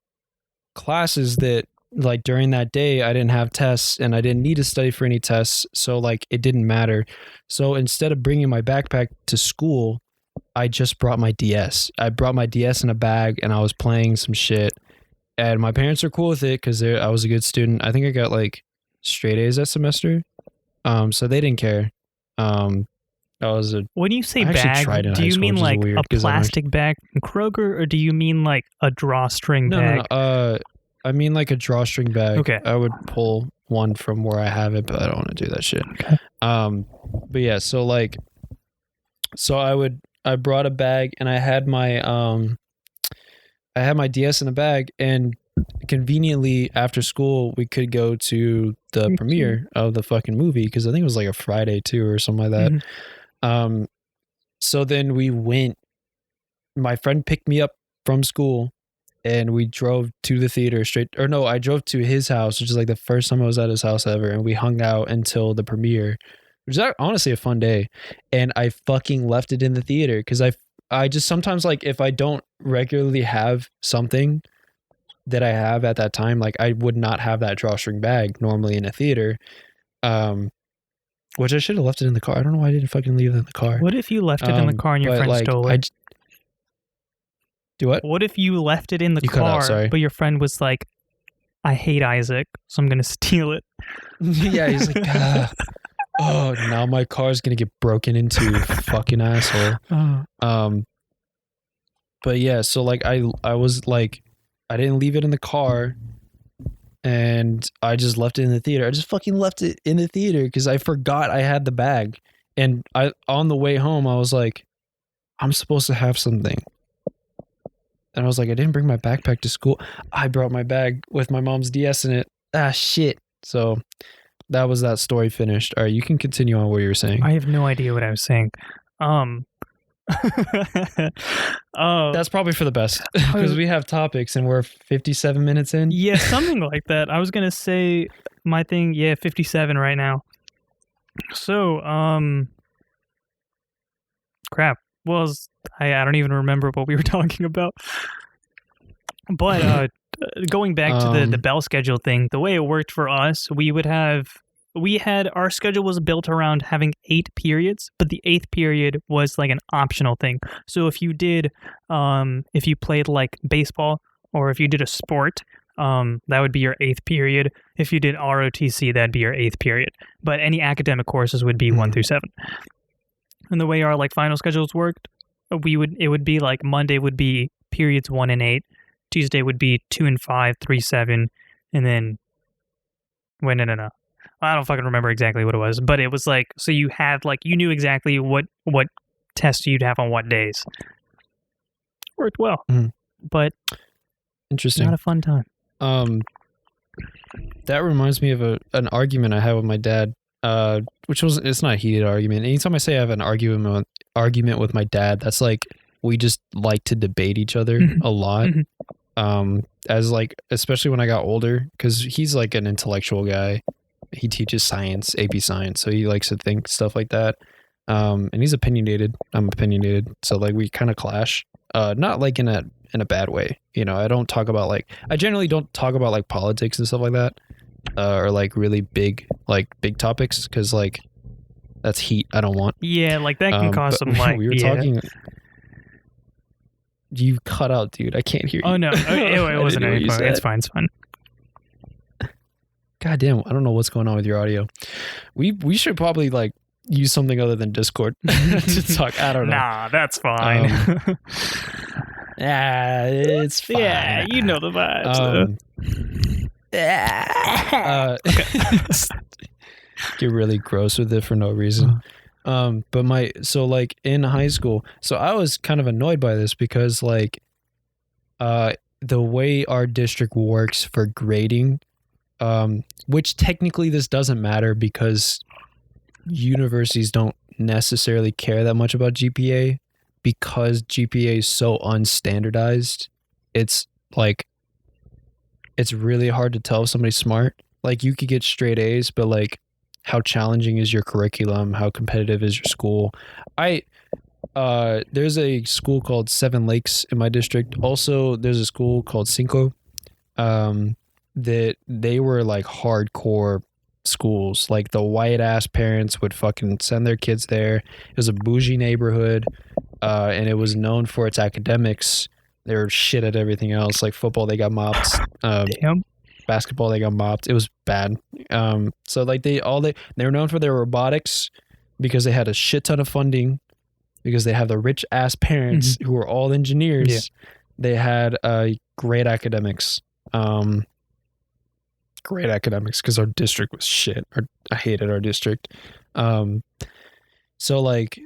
classes that like during that day I didn't have tests and I didn't need to study for any tests, so like it didn't matter. So instead of bringing my backpack to school, I just brought my DS. I brought my DS in a bag and I was playing some shit, and my parents were cool with it because I was a good student. I think I got like straight A's that semester, so they didn't care. That was a. When you say I actually tried bag, in do high you school, mean which is like weird, a 'cause I learned- plastic bag from Kroger, or do you mean like a drawstring bag? No. I mean like a drawstring bag. Okay. I would pull one from where I have it, but I don't want to do that shit. Okay. But yeah, so like, I brought a bag and I had my DS in a bag, and conveniently after school we could go to the premiere of the fucking movie, because I think it was like a Friday too or something like that. Mhm. So then we went. My friend picked me up from school, and we drove to the theater I drove to his house, which is like the first time I was at his house ever, and we hung out until the premiere, which is honestly a fun day. And I fucking left it in the theater because I just sometimes, like, if I don't regularly have something that I have at that time, like I would not have that drawstring bag normally in a theater, which I should have left it in the car. I don't know why I didn't fucking leave it in the car. What if you left it in the car and your friend stole it? Do what? What if you left it in the car, but your friend was like, I hate Isaac, so I'm going to steal it? Yeah, he's like, oh, now my car's going to get broken into, fucking asshole. But yeah, so like I was like, I didn't leave it in the car, and I just left it in the theater. I just fucking left it in the theater because I forgot I had the bag. And on the way home, I was like, I'm supposed to have something. And I was like, I didn't bring my backpack to school. I brought my bag with my mom's DS in it. Ah, shit. So that was that story finished. All right, you can continue on what you were saying. I have no idea what I was saying. That's probably for the best, because we have topics and we're 57 minutes in. Yeah, something like that. I was going to say my thing. Yeah, 57 right now. So, crap. Well, I don't even remember what we were talking about. But going back to the bell schedule thing, the way it worked for us, our schedule was built around having 8 periods, but the 8th period was like an optional thing. So if you played like baseball, or if you did a sport, that would be your 8th period. If you did ROTC, that'd be your 8th period. But any academic courses would be 1 through 7. And the way our like final schedules worked, it would be like Monday would be periods 1 and 8, Tuesday would be 2 and 5, 3, 7, and then no. I don't fucking remember exactly what it was, but it was like, so you had like, you knew exactly what tests you'd have on what days. Worked well, but interesting. Not a fun time. That reminds me of an argument I had with my dad. It's not a heated argument. Anytime I say I have an argument with my dad, that's like, we just like to debate each other a lot. As like, especially when I got older, because he's like an intellectual guy. He teaches science, AP science, so he likes to think stuff like that. And he's opinionated. I'm opinionated, so like we kind of clash. Not like in a bad way. You know, I generally don't talk about like politics and stuff like that, or like really big topics, because like that's heat I don't want. Yeah, like that can cause some like. We were talking. You cut out, dude. I can't hear you. Oh no, it wasn't anything. It's fine. It's fine. God damn, I don't know what's going on with your audio. We should probably like use something other than Discord to talk. I don't know. Nah, that's fine. Yeah, it's fine. Yeah, you know the vibes. Get really gross with it for no reason. But so like in high school, so I was kind of annoyed by this because like the way our district works for grading, which technically this doesn't matter because universities don't necessarily care that much about GPA, because GPA is so unstandardized. It's like, it's really hard to tell if somebody's smart. Like you could get straight A's, but like, how challenging is your curriculum? How competitive is your school? There's a school called Seven Lakes in my district. Also, there's a school called Cinco. That they were like hardcore schools. Like the white ass parents would fucking send their kids there. It was a bougie neighborhood, and it was known for its academics. They were shit at everything else. Like football, they got mopped. Damn. Basketball, they got mopped. It was bad. So like they were known for their robotics, because they had a shit ton of funding, because they have the rich ass parents who are all engineers. Yeah. They had great academics. Great academics because our district was shit. I hated our district. So like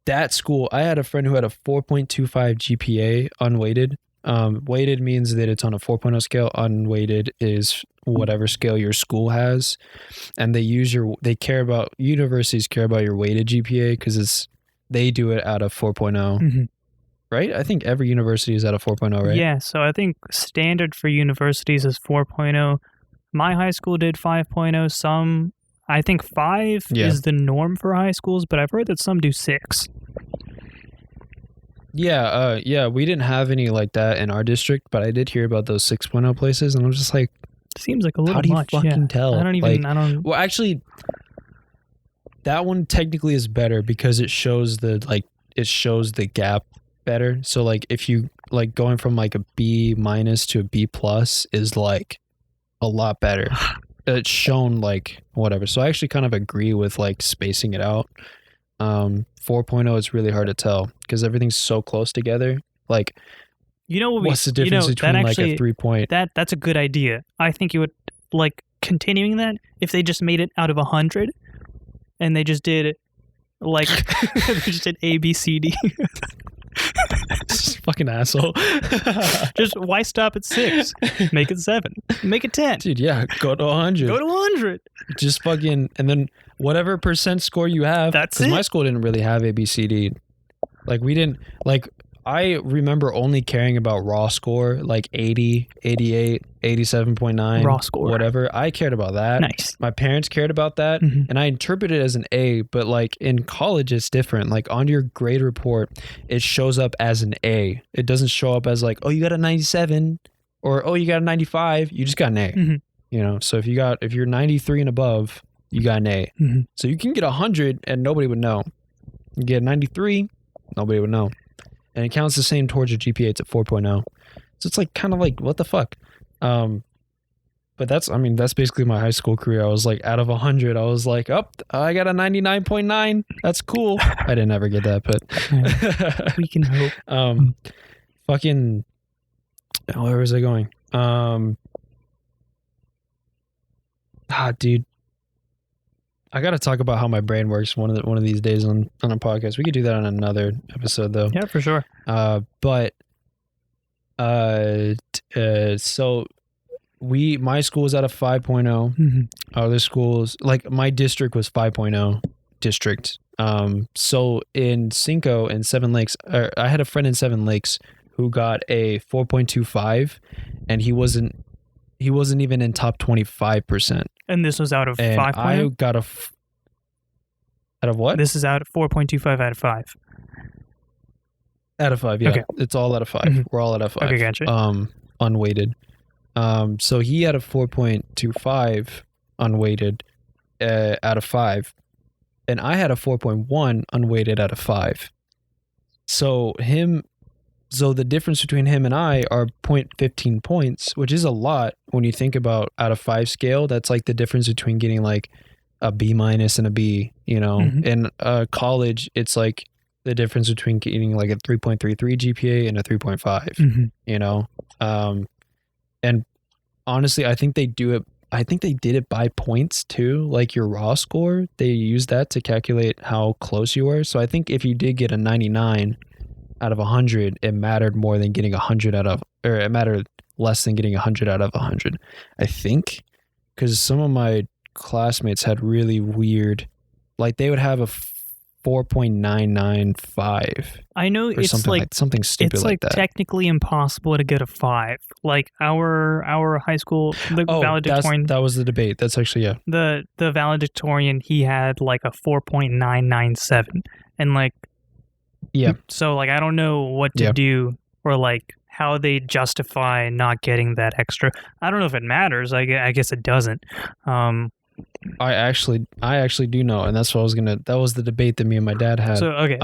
that school, I had a friend who had a 4.25 GPA unweighted. Weighted means that it's on a 4.0 scale. Unweighted is whatever scale your school has, and universities care about your weighted GPA because they do it out of 4.0. Right? I think every university is at a 4.0, right? Yeah, so I think standard for universities is 4.0. My high school did 5.0. I think 5 is the norm for high schools, but I've heard that some do 6. Yeah, we didn't have any like that in our district, but I did hear about those 6.0 places, and I'm just like, seems like a little How much. do you fucking tell? Well, actually, that one technically is better because it shows the gap better. So like if you like going from like a B- to a B+ is like a lot better. It's shown like whatever. So I actually kind of agree with like spacing it out. 4.0 is really hard to tell because everything's so close together. Like, what's the difference between actually, like a 3 point? That's a good idea. I think you would like continuing that if they just made it out of 100 and they just did like they just did A, B, C, D. Fucking asshole. Just why stop at 6? Make it 7. Make it 10. Dude, yeah, go to 100. Go to 100. Just fucking, and then whatever percent score you have. That's it. Because my school didn't really have ABCD. Like we didn't, like I remember only caring about raw score, like 80, 88, 87.9. Raw score. Whatever. I cared about that. Nice. My parents cared about that. And I interpreted it as an A, but like in college it's different. Like on your grade report, it shows up as an A. It doesn't show up as like, oh, you got a 97 or oh, you got a 95. You just got an A. So if you're 93 and above, you got an A. So you can get 100 and nobody would know. You get 93, nobody would know. And it counts the same towards your GPA. It's at 4.0. So it's like kind of like, what the fuck? But that's basically my high school career. I was like, out of 100, I was like, I got a 99.9. That's cool. I didn't ever get that, but we can hope. Fucking, where was I going? Dude. I got to talk about how my brain works one of these days on a podcast. We could do that on another episode though. Yeah, for sure. So my school was at a 5.0. Other schools, like my district was 5.0 district. So in Cinco and Seven Lakes, I had a friend in Seven Lakes who got a 4.25 and he wasn't even in top 25%. And this was out of 5. I got out of what? This is out of 4.25 out of 5. Out of 5, yeah. Okay. It's all out of 5. We're all out of 5. Okay, gotcha. Unweighted. So he had a 4.25 unweighted out of 5. And I had a 4.1 unweighted out of 5. So the difference between him and I are 0.15 points, which is a lot when you think about out of 5 scale. That's like the difference between getting like a B- and a B, In college, it's like the difference between getting like a 3.33 GPA and a 3.5, And honestly, I think they did it by points too, like your raw score. They use that to calculate how close you were. So I think if you did get a 99 out of 100, it mattered more than getting 100 or it mattered less than getting 100 out of 100. I think because some of my classmates had really weird, like they would have a 4.995. I know it's something stupid it's like that. It's like technically impossible to get a 5. Like our high school, the valedictorian. That was the debate. That's actually, yeah. The valedictorian, he had like a 4.997, and like. Yeah. So like I don't know what to do or like how they justify not getting that extra. I don't know if it matters. I guess it doesn't. I actually do know, and that's what that was the debate that me and my dad had. So okay,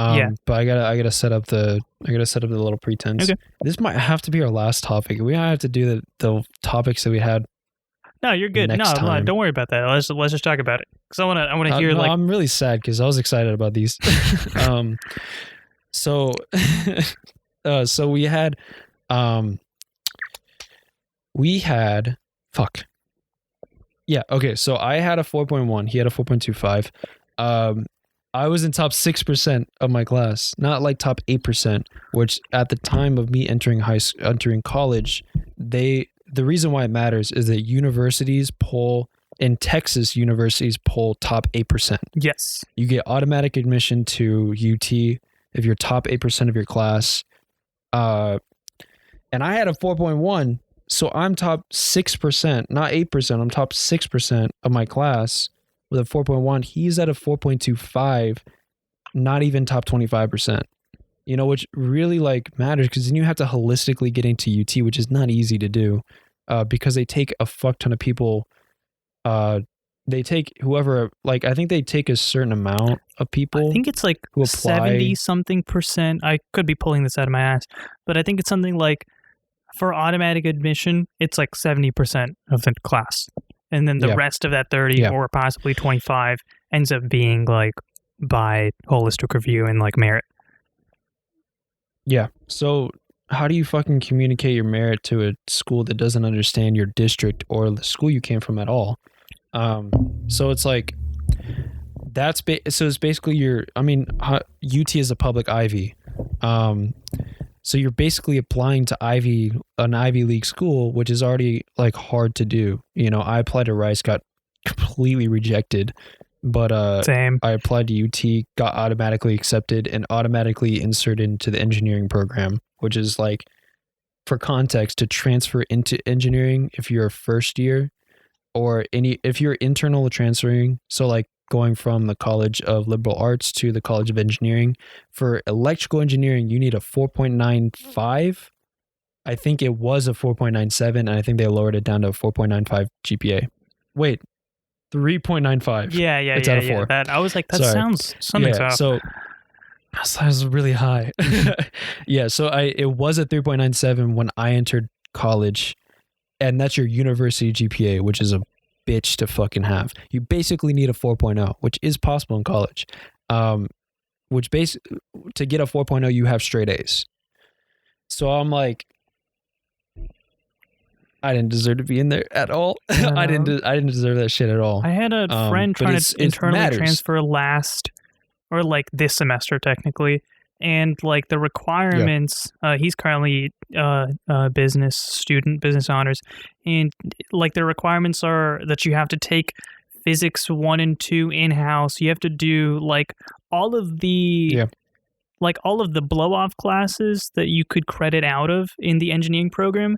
But I gotta set up the little pretense. Okay. This might have to be our last topic. We might have to do the topics that we had No, you're good. Next time. Don't worry about that. Let's just talk about it. Because I want to hear no, like. I'm really sad because I was excited about these. So we had fuck. Yeah, okay. So I had a 4.1. He had a 4.25. I was in top 6% of my class, not like top 8%, which at the time of me entering college, the reason why it matters is that in Texas, universities poll top 8%. Yes. You get automatic admission to UT if you're top 8% of your class. And I had a 4.1, so I'm top 6%, not 8%. I'm top 6% of my class with a 4.1. He's at a 4.25, not even top 25%. You know, which really like matters because then you have to holistically get into UT, which is not easy to do because they take a fuck ton of people. They take whoever, like, I think they take a certain amount of people. I think it's like who apply 70-something%. I could be pulling this out of my ass, but I think it's something like for automatic admission, it's like 70% of the class. And then the rest of that 30 or possibly 25 ends up being like by holistic review and like merit. Yeah. So how do you fucking communicate your merit to a school that doesn't understand your district or the school you came from at all? So it's like, so it's basically UT is a public Ivy. So you're basically applying to an Ivy League school, which is already like hard to do. You know, I applied to Rice, got completely rejected, but Same. I applied to UT, got automatically accepted and automatically inserted into the engineering program, which is like, for context, to transfer into engineering if you're a first year or if you're internal transferring. So like going from the College of Liberal Arts to the College of Engineering. For electrical engineering, you need a 4.95. I think it was a 4.97, and I think they lowered it down to a 4.95 GPA. Wait, 3.95. Yeah. It's out of 4. That, I was like, that sounds something's off. So that was really high. Yeah, so it was a 3.97 when I entered college, and that's your university GPA, which is a bitch to fucking have. You basically need a 4.0, which is possible in college. To get a 4.0, you have straight A's. So I'm like, I didn't deserve to be in there at all. I didn't deserve that shit at all. I had a friend trying to internally transfer last, or like this semester technically, and like the requirements, he's currently business student, business honors, and like the requirements are that you have to take physics 1 and 2 in-house. You have to do like all of the blow-off classes that you could credit out of in the engineering program.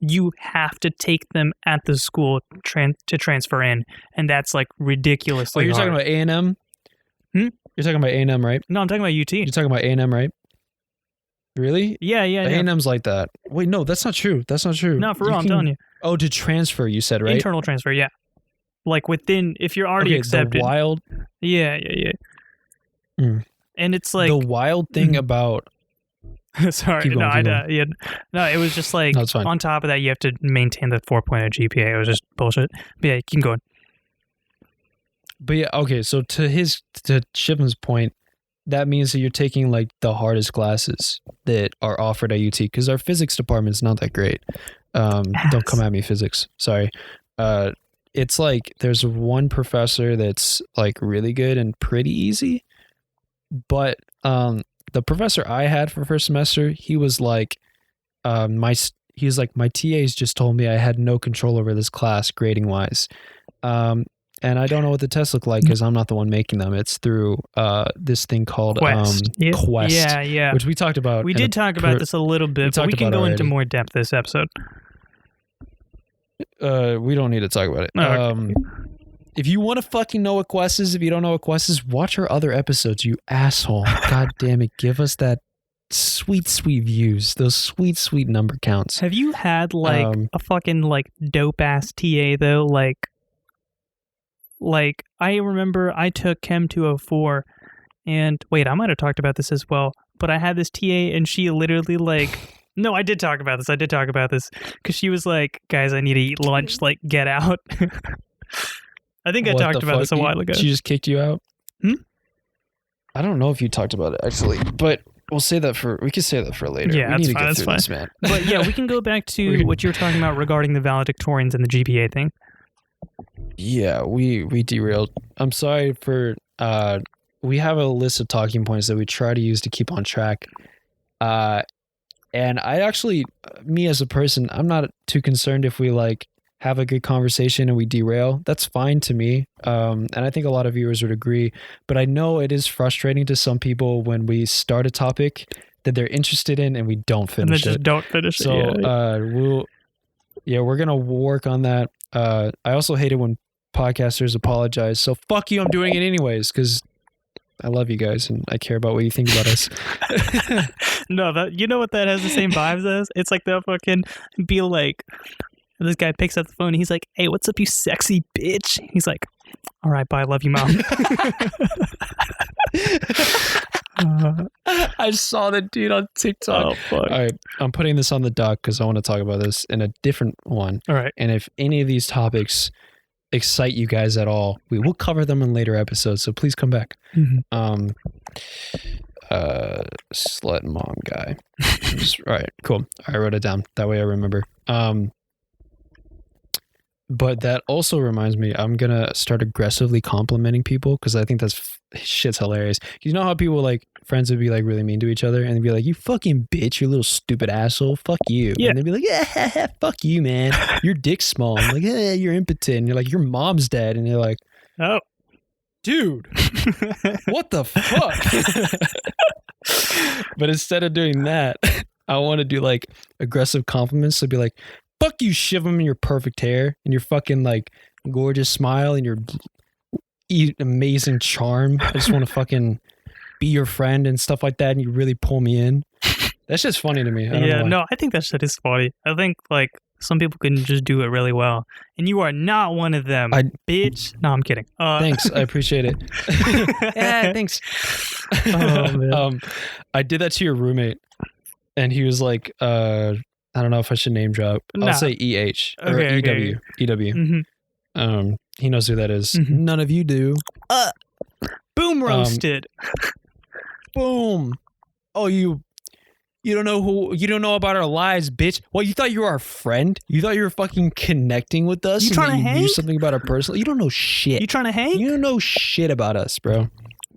You have to take them at the school to transfer in, and that's like ridiculously you're hard. Talking about A&M? You're talking about A&M, right? No, I'm talking about UT. You're talking about A&M, right? Really? Yeah. A&M's like that. Wait, no, that's not true. No, for real, I'm telling you. Oh, to transfer, you said, right? Internal transfer, yeah. Like within, if you're already accepted. The wild. Yeah. And it's like the wild thing about. Sorry, no, it was just like on top of that, you have to maintain the 4.0 GPA. It was just bullshit. But yeah, keep going. But yeah, okay. So to Shipman's point, that means that you're taking like the hardest classes that are offered at UT because our physics department is not that great. Don't come at me, physics. Sorry. It's like there's one professor that's like really good and pretty easy, but the professor I had for first semester, he was like, my TAs just told me I had no control over this class grading wise. And I don't know what the tests look like because I'm not the one making them. It's through this thing called Quest. Yeah. Which we talked about. We did talk about this a little bit, but we can go into more depth this episode. We don't need to talk about it. Okay. If you want to fucking know what Quest is, if you don't know what Quest is, watch our other episodes, you asshole. God damn it. Give us that sweet views, those sweet number counts. Have you had like a fucking like dope ass TA though? Like I remember I took Chem 204 and wait, I might have talked about this as well, but I had this TA and she literally like No, I did talk about this. Because she was like, guys, I need to eat lunch. Like, get out. I think I talked about this a while ago. She just kicked you out? Hmm? I don't know if you talked about it, actually. But we can say that for later. Yeah, we that's fine. This, man. But yeah, we can go back to what you were talking about regarding the valedictorians and the GPA thing. Yeah, we derailed. I'm sorry for... we have a list of talking points that we try to use to keep on track. And I actually, me as a person, I'm not too concerned if we like have a good conversation and we derail. That's fine to me. And I think a lot of viewers would agree. But I know it is frustrating to some people when we start a topic that they're interested in and we don't finish it. And then just don't finish it. So we're gonna work on that. I also hate it when podcasters apologize. So fuck you, I'm doing it anyways because I love you guys and I care about what you think about us. No, you know what that has the same vibes as? It's like they'll fucking be like, this guy picks up the phone and he's like, hey, what's up, you sexy bitch? He's like, all right, bye, love you, mom. I saw that dude on TikTok. Oh, fuck. All right, I'm putting this on the doc because I want to talk about this in a different one. All right. And if any of these topics excite you guys at all, we will cover them in later episodes, so please come back. Mm-hmm. Slut mom guy. All right, cool. I wrote it down. That way I remember. But that also reminds me, I'm going to start aggressively complimenting people because I think shit's hilarious. You know how people like, friends would be like really mean to each other and they'd be like, you fucking bitch, you little stupid asshole, fuck you. Yeah. And they'd be like, yeah, fuck you, man. Your dick's small. I'm like, yeah, you're impotent. And you're like, your mom's dead. And you're like, oh, dude, what the fuck? But instead of doing that, I want to do like aggressive compliments. So be like, fuck you, Shivam, and your perfect hair and your fucking like gorgeous smile and your amazing charm. I just want to fucking be your friend and stuff like that. And you really pull me in. That's just funny to me. I think that shit is funny. I think like some people can just do it really well. And you are not one of them, bitch. No, I'm kidding. Thanks. I appreciate it. Yeah, thanks. Oh, man. I did that to your roommate and he was like, I don't know if I should name drop. I'll say EH or EW. EW. Mm-hmm. He knows who that is. Mm-hmm. None of you do. Boom roasted. Boom. Oh, you don't know about our lives, bitch. Well, you thought you were our friend? You thought you were fucking connecting with us? You trying to hang? You knew something about our personal. You don't know shit. You trying to hang? You don't know shit about us, bro.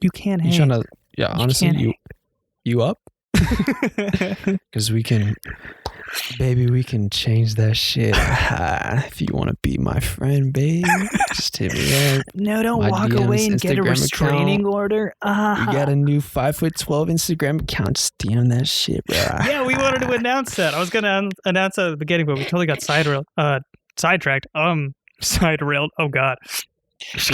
You can't hang. You trying to? Yeah, honestly, you up? Because we can change that shit. If you want to be my friend, babe, just hit me up. No, don't walk away and get a restraining order. We got a new 5'12" Instagram account. Just DM that shit, bro. Yeah, we wanted to announce that. I was gonna announce that at the beginning, but we totally got sidetracked. Side-railed. Oh god.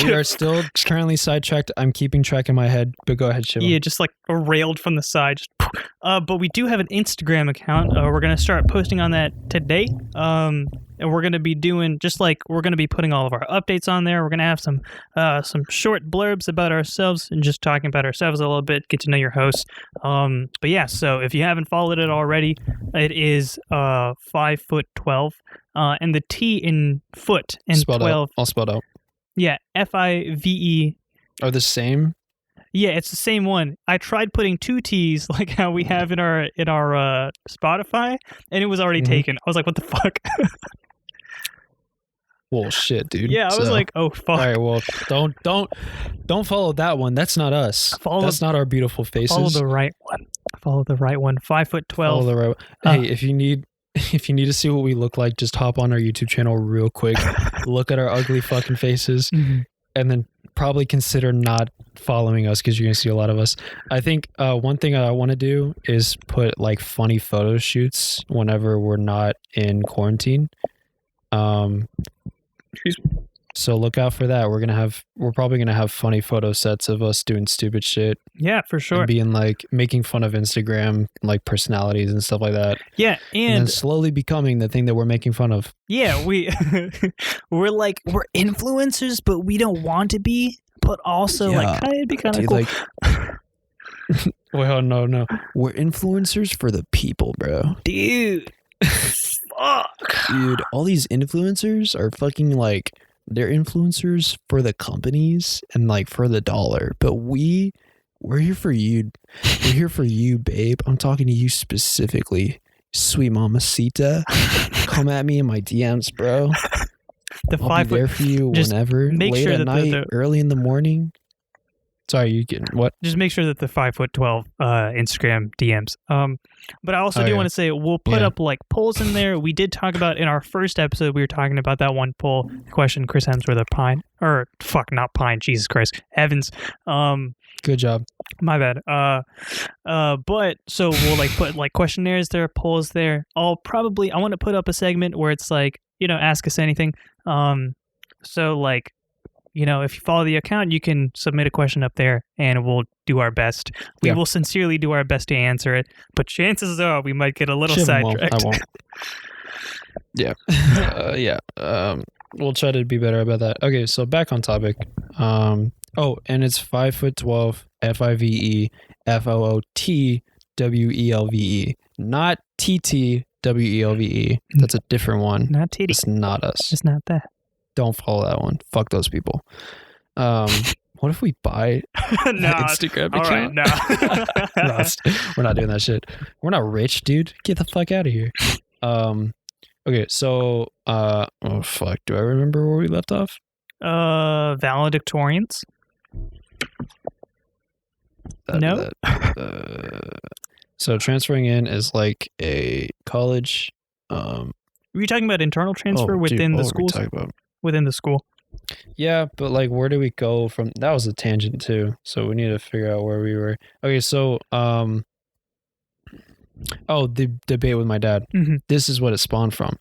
We are still currently sidetracked. I'm keeping track in my head, but go ahead, Shiva. Yeah, just like railed from the side. But we do have an Instagram account. We're going to start posting on that today. And we're going to be doing, we're going to be putting all of our updates on there. We're going to have some short blurbs about ourselves and just talking about ourselves a little bit, get to know your host. But yeah, so if you haven't followed it already, it is 5'12", and the T in foot and spelled 12. All spelled out. Yeah, FIVE. Are the same? Yeah, it's the same one. I tried putting 2 T's like how we have in our Spotify, and it was already taken. I was like, what the fuck? Well, shit, dude. Yeah, I was like, oh fuck. All right, well, don't follow that one. That's not us. That's not our beautiful faces. Follow the right one. 5'12". Follow the right one. Hey, if you need to see what we look like, just hop on our YouTube channel real quick. Look at our ugly fucking faces, and then probably consider not following us because you're gonna see a lot of us. I think one thing I want to do is put like funny photo shoots whenever we're not in quarantine. So look out for that. We're probably gonna have funny photo sets of us doing stupid shit. Yeah, for sure. And being like making fun of Instagram like personalities and stuff like that. Yeah, and then slowly becoming the thing that we're making fun of. Yeah, we're influencers, but we don't want to be. But also, it'd be kind of cool. Well, no. We're influencers for the people, bro. Dude. Fuck. Dude, all these influencers are fucking like, they're influencers for the companies and like for the dollar. But we're here for you. We're here for you, babe. I'm talking to you specifically. Sweet mamacita. Come at me in my DMs, bro. I'll be there for you whenever. Make late sure at that night, early in the morning. Sorry, you getting what? Just make sure that the 5'12" Instagram DMs. But I also do want to say we'll put up like polls in there. We did talk about in our first episode. We were talking about that one poll question. Chris Hemsworth not Pine. Jesus Christ, Evans. Good job. My bad. But so we'll like put like questionnaires there, polls there. I want to put up a segment where it's like, ask us anything. So like, if you follow the account, you can submit a question up there and we'll do our best. We will sincerely do our best to answer it, but chances are we might get a little sidetracked. I won't. Yeah. We'll try to be better about that. Okay, so back on topic. And it's 5'12", FIVE, not TTWELVE. That's a different one. Not TT. It's not us. It's not that. Don't follow that one. Fuck those people. What if we buy an Instagram account? Right, no. We're not doing that shit. We're not rich, dude. Get the fuck out of here. Okay, so oh fuck, do I remember where we left off? Valedictorians. No. So transferring in is like a college. Were you talking about internal transfer within the schools? Within the school. Yeah, but like, where do we go from? That was a tangent too, so we need to figure out where we were. Okay, so the debate with my dad. Mm-hmm. This is what it spawned from.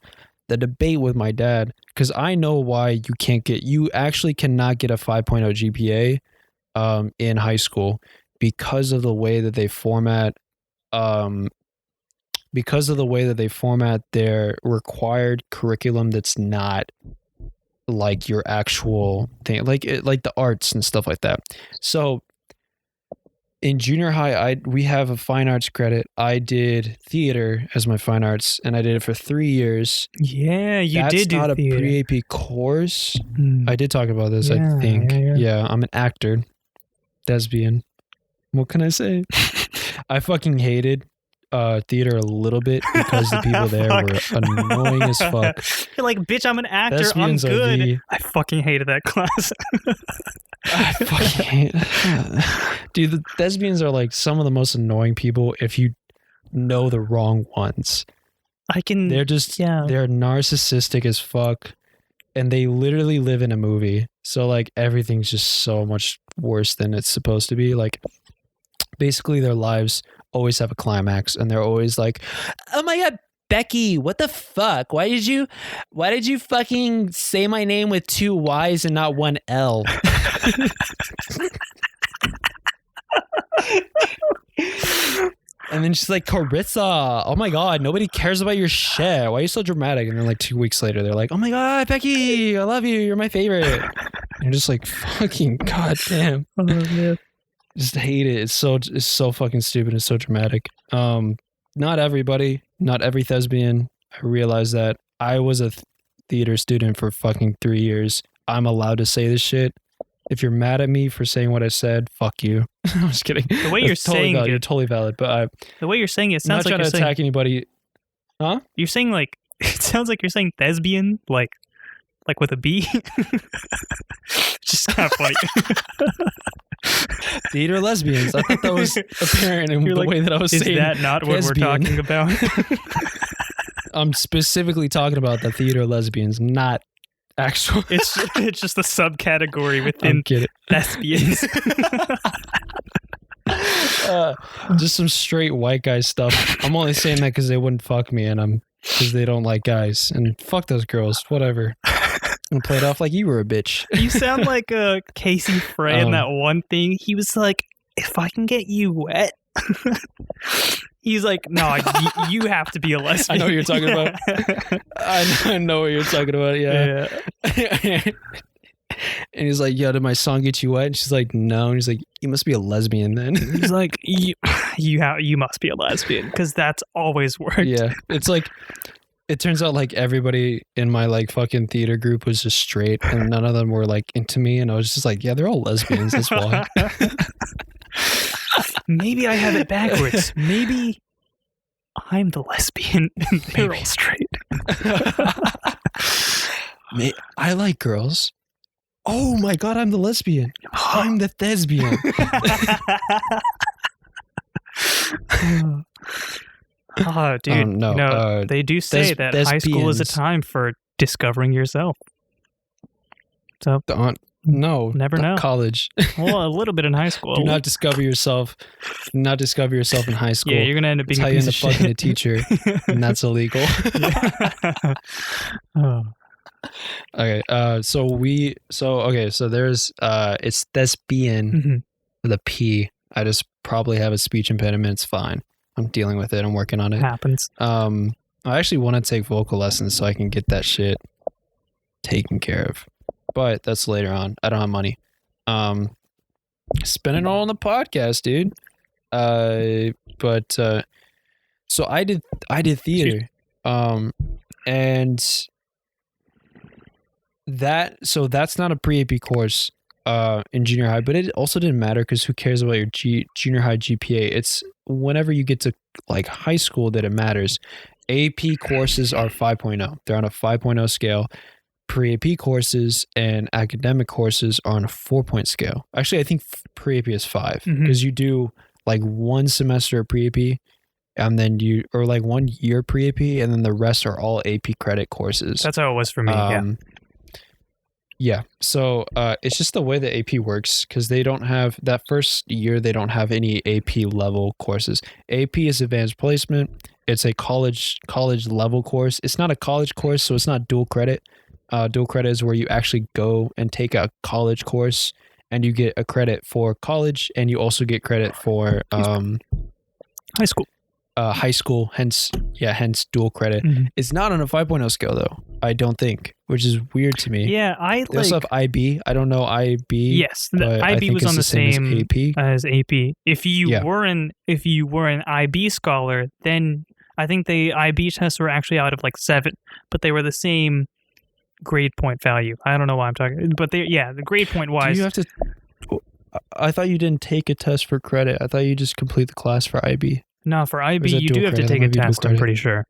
The debate with my dad, because I know why you actually cannot get a 5.0 GPA in high school because of the way that they format their required curriculum that's not like your actual thing, like the arts and stuff like that. So in junior high, we have a fine arts credit. I did theater as my fine arts, and I did it for 3 years. Yeah, you did do theater. That's not a pre-AP course. I did talk about this, I think. Yeah, I'm an actor. Thespian. What can I say? I fucking hated theater a little bit because the people there were annoying as fuck. You're like, bitch, I'm an actor. Thespians I'm good. I fucking hated that class. I fucking hate dude, the thespians are like some of the most annoying people if you know the wrong ones. They're narcissistic as fuck, and they literally live in a movie. So like everything's just so much worse than it's supposed to be. Like basically their lives always have a climax, and they're always like, oh my god, Becky, what the fuck? Why did you fucking say my name with 2 Y's and not 1 L? And then she's like, Carissa, oh my god, nobody cares about your shit. Why are you so dramatic? And then like 2 weeks later, they're like, oh my god, Becky, I love you. You're my favorite. And you're just like, fucking goddamn. Oh, man. Just hate it. It's so fucking stupid. It's so dramatic. Not everybody, not every thespian. I realized that. I was a theater student for fucking 3 years. I'm allowed to say this shit. If you're mad at me for saying what I said, fuck you. I'm just kidding. The way you're saying it, you're totally valid. But the way you're saying it sounds like you're trying to attack anybody. Huh? You're saying like it sounds like you're saying thespian, like with a B. Just kind of funny. Theater lesbians. I thought that was apparent in the way that I was saying. Is that not what we're talking about? I'm specifically talking about the theater lesbians, not actual. It's just a subcategory within thespians. Just some straight white guy stuff. I'm only saying that because they wouldn't fuck me, and because they don't like guys, and fuck those girls. Whatever. And play it off like you were a bitch. You sound like Casey Frey in that one thing. He was like, if I can get you wet. He's like, no, you have to be a lesbian. I know what you're talking about. I know what you're talking about, yeah. And he's like, yo, did my song get you wet? And she's like, no. And he's like, You must be a lesbian then. He's like, you must be a lesbian because that's always worked. Yeah, it's like, it turns out like everybody in my like fucking theater group was just straight, and none of them were like into me, and I was just like, yeah, they're all lesbians. That's why. Maybe I have it backwards. Maybe I'm the lesbian and they're all straight. I like girls. Oh my god, I'm the lesbian. I'm the thespian. Oh, dude. No, they do say that high school is a time for discovering yourself. So no, never know. College. Well, a little bit in high school. Do not discover yourself. Not discover yourself in high school. Yeah, you're gonna end up being a piece of shit. Fucking a teacher, and that's illegal. Oh. Okay. So there's it's thespian with a P. I just probably have a speech impediment. It's fine. I'm dealing with it. I'm working on it. Happens. I actually want to take vocal lessons so I can get that shit taken care of. But that's later on. I don't have money. Spend it all on the podcast, dude. So I did theater. And that's not a pre-AP course in junior high, but it also didn't matter because who cares about your junior high GPA? It's whenever you get to like high school that it matters. AP courses are 5.0. They're on a 5.0 scale. Pre-AP courses and academic courses are on a 4-point scale. Actually, I think pre-AP is 5 because you do like one semester of pre-AP and then or like 1 year pre-AP and then the rest are all AP credit courses. That's how it was for me. Yeah. So it's just the way that AP works because they don't have that first year. They don't have any AP level courses. AP is advanced placement. It's a college level course. It's not a college course, so it's not dual credit. Dual credit is where you actually go and take a college course and you get a credit for college and you also get credit for high school. High school, hence dual credit. It's not on a 5.0 scale though, I don't think, which is weird to me. Yeah, they also have IB. I don't know IB. Yes, the IB was on the same as AP. If you were an IB scholar, then I think the IB tests were actually out of like 7, but they were the same grade point value. I don't know why I'm talking, but the grade point wise. Do you have to? I thought you didn't take a test for credit. I thought you just complete the class for IB. No, for IB you do have to take a test. I'm pretty sure.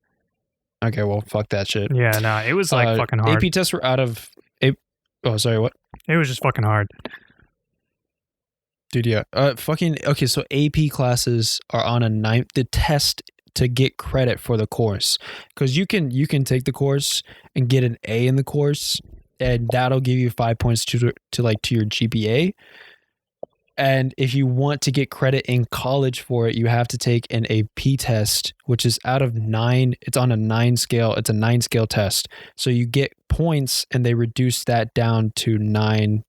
Okay, well, fuck that shit. Yeah, no, it was like fucking hard. AP tests were out of. Oh, sorry, what? It was just fucking hard. Dude, yeah. Okay, so AP classes are on a 9. The test to get credit for the course, because you can take the course and get an A in the course, and that'll give you 5 points to your GPA. And if you want to get credit in college for it, you have to take an AP test, which is out of 9. It's on a 9 scale. It's a 9 scale test. So you get points and they reduce that down to 9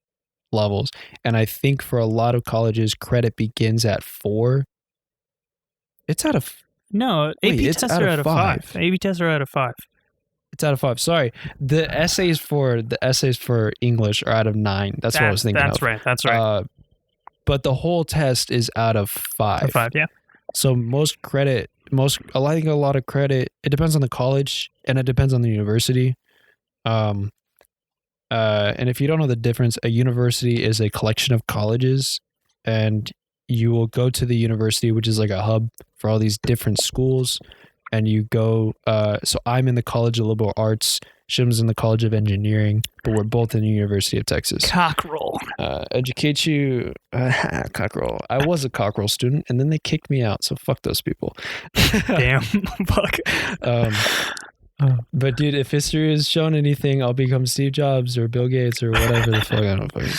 levels. And I think for a lot of colleges, credit begins at 4. It's out of... No, AP tests are out of 5. AP tests are out of 5. It's out of 5. Sorry. The essays for English are out of 9. That's what I was thinking of. That's right. But the whole test is out of 5. 5, yeah. So I think a lot of credit, it depends on the college and it depends on the university. And if you don't know the difference, a university is a collection of colleges, and you will go to the university, which is like a hub for all these different schools. And you go, so I'm in the College of Liberal Arts, Shim's in the College of Engineering, but we're both in the University of Texas. Cockerel. Educate you, cockerel. I was a cockerel student, and then they kicked me out, so fuck those people. Damn, fuck. But dude, if history has shown anything, I'll become Steve Jobs or Bill Gates or whatever the fuck. I don't fucking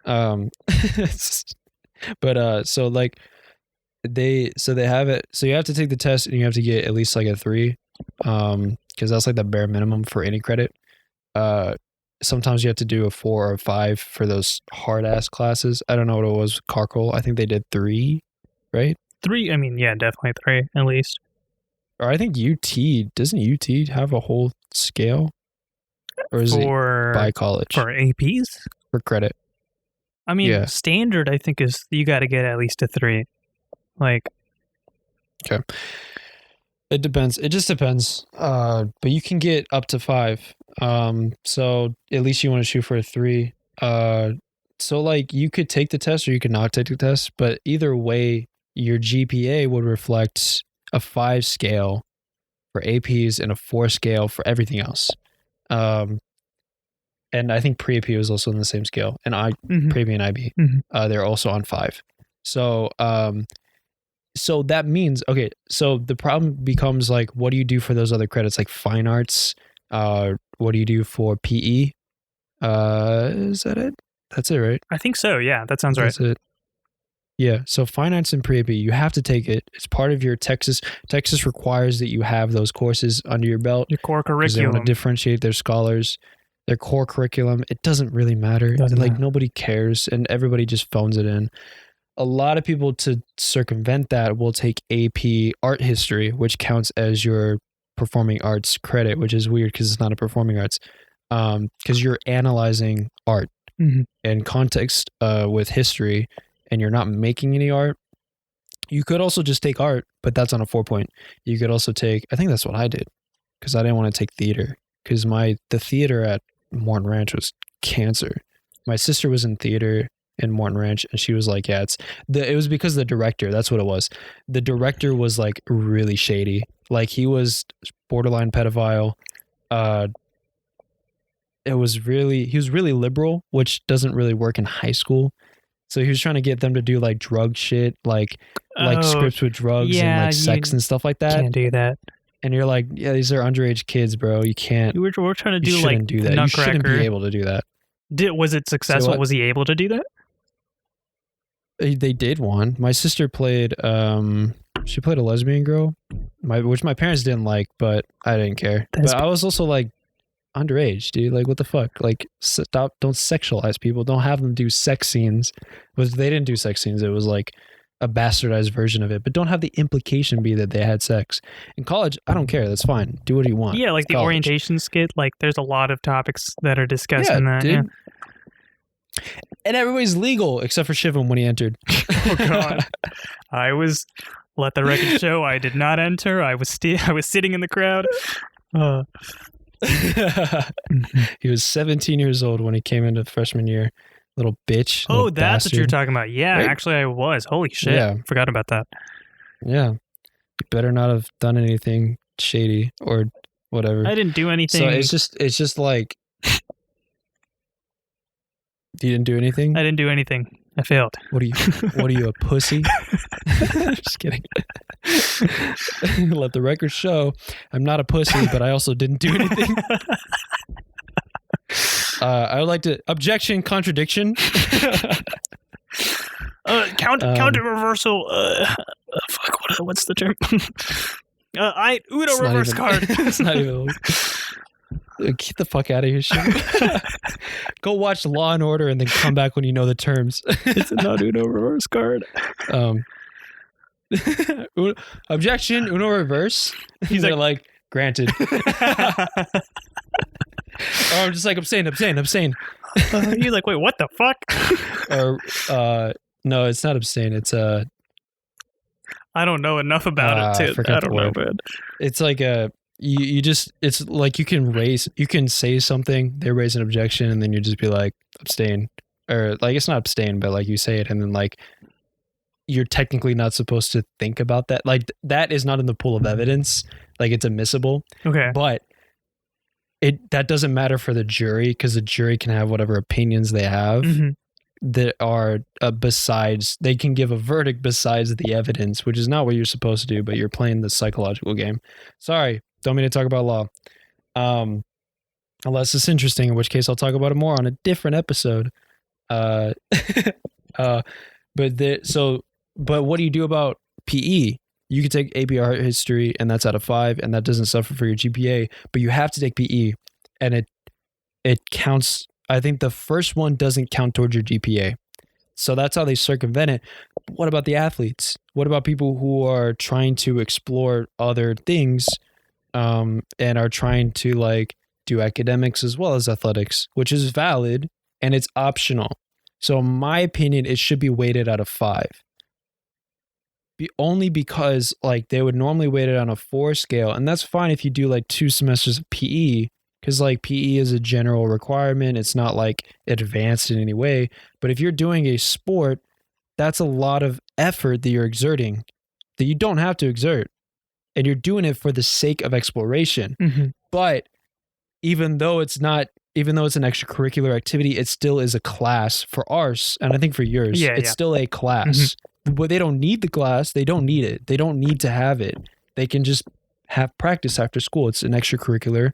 care. But so like they have it. So you have to take the test, and you have to get at least like a 3. Because that's like the bare minimum for any credit. Sometimes you have to do a 4 or 5 for those hard ass classes. I don't know what it was. Cockerel, I think they did 3, right? 3. I mean, yeah, definitely 3 at least. Or I think doesn't UT have a whole scale, or is it by college for APs for credit? I mean, standard, I think, is you got to get at least a 3. Like, okay. It depends. It just depends. But you can get up to 5. So at least you want to shoot for a 3. So like you could take the test or you could not take the test, but either way, your GPA would reflect a 5 scale for APs and a 4 scale for everything else. And I think pre-AP was also on the same scale, and pre-AP and IB, they're also on 5. So, so that means, okay, so the problem becomes like, what do you do for those other credits, like fine arts? What do you do for PE? Is that it? That's it, right? I think so. Yeah, that sounds right. That's it. Yeah. So fine arts and pre-AP, you have to take it. It's part of your Texas. Texas requires that you have those courses under your belt. Your core curriculum. They want to differentiate their scholars. Their core curriculum, it doesn't really matter. Nobody cares, and everybody just phones it in. A lot of people, to circumvent that, will take AP art history, which counts as your performing arts credit, which is weird because it's not a performing arts. Because you're analyzing art in context with history, and you're not making any art. You could also just take art, but that's on a 4-point. You could also take, I think that's what I did, because I didn't want to take theater, because the theater at Morton Ranch was cancer. My sister was in theater in Morton Ranch, and she was like, yeah, it was because the director, that's what it was. The director was like really shady. Like he was borderline pedophile. He was really liberal, which doesn't really work in high school. So he was trying to get them to do like drug shit, like scripts with drugs and like sex and stuff like that. Can't do that. And you're like, yeah, these are underage kids, bro. You can't. We're trying to do like do that. Nutcracker. You shouldn't be able to do that. Was it successful? Was he able to do that? They did one. My sister played. She played a lesbian girl, which my parents didn't like, but I didn't care. But I was also like underage, dude. Like, what the fuck? Like, stop! Don't sexualize people. Don't have them do sex scenes. They didn't do sex scenes. It was like a bastardized version of it, but don't have the implication be that they had sex. In college, I don't care. That's fine. Do what you want. Yeah, like the orientation skit. Like, there's a lot of topics that are discussed in that. Dude. Yeah. And everybody's legal except for Shivam when he entered. Oh God, let the record show I did not enter. I was sitting in the crowd. He was 17 years old when he came into freshman year. Little bitch. Oh, that's bastard. What you're talking about. Yeah, right? Actually, I was. Holy shit. Yeah. Forgot about that. Yeah. You better not have done anything shady or whatever. I didn't do anything. So it's just like, you didn't do anything? I didn't do anything. I failed. What are you, a pussy? Just kidding. Let the record show I'm not a pussy, but I also didn't do anything. I would like to objection, contradiction. Counter reversal. Fuck. What's the term? Uno reverse card. It's not even. Get the fuck out of here, shit. Go watch Law and Order and then come back when you know the terms. It's not Uno reverse card. Objection, Uno reverse. He's like, granted. I'm just like, abstain. You're like, wait, what the fuck? Or no, it's not abstain. It's I don't know enough about it. I don't know, man. It's like it's like you can say something, they raise an objection, and then you just be like, abstain. Or like, it's not abstain, but like you say it, and then like you're technically not supposed to think about that. Like that is not in the pool of evidence. Like it's admissible. Okay. But that doesn't matter for the jury, because the jury can have whatever opinions they have that are besides, they can give a verdict besides the evidence, which is not what you're supposed to do, but you're playing the psychological game. Sorry, don't mean to talk about law. Unless it's interesting, in which case I'll talk about it more on a different episode. But what do you do about PE? You could take AP Art History, and that's out of 5, and that doesn't suffer for your GPA. But you have to take PE, and it counts. I think the first one doesn't count towards your GPA, so that's how they circumvent it. But what about the athletes? What about people who are trying to explore other things, and are trying to like do academics as well as athletics, which is valid and it's optional. So in my opinion, it should be weighted out of 5. Only because like they would normally weight it on a 4 scale, and that's fine if you do like 2 semesters of PE, because like PE is a general requirement. It's not like advanced in any way. But if you're doing a sport, that's a lot of effort that you're exerting that you don't have to exert, and you're doing it for the sake of exploration. Mm-hmm. But even though it's an extracurricular activity, it still is a class for ours, and I think for yours, it's still a class. Mm-hmm. But they don't need the class. They don't need it. They don't need to have it. They can just have practice after school. It's an extracurricular,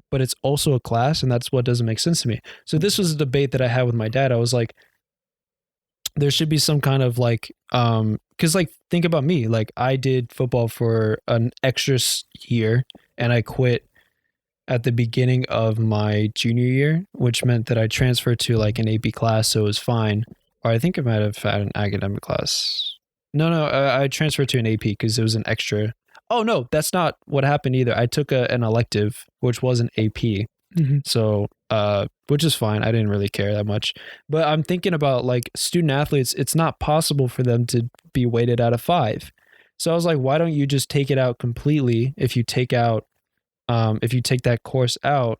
but it's also a class, and that's what doesn't make sense to me. So this was a debate that I had with my dad. I was like, there should be some kind of like, because like, think about me. Like, I did football for an extra year, and I quit at the beginning of my junior year, which meant that I transferred to like an AP class, so it was fine. Or I think I might have had an academic class. No, I transferred to an AP because it was an extra. Oh, no, that's not what happened either. I took an elective, which was an AP. So, which is fine. I didn't really care that much. But I'm thinking about like student athletes, it's not possible for them to be weighted out of 5. So I was like, why don't you just take it out completely? If you take that course out,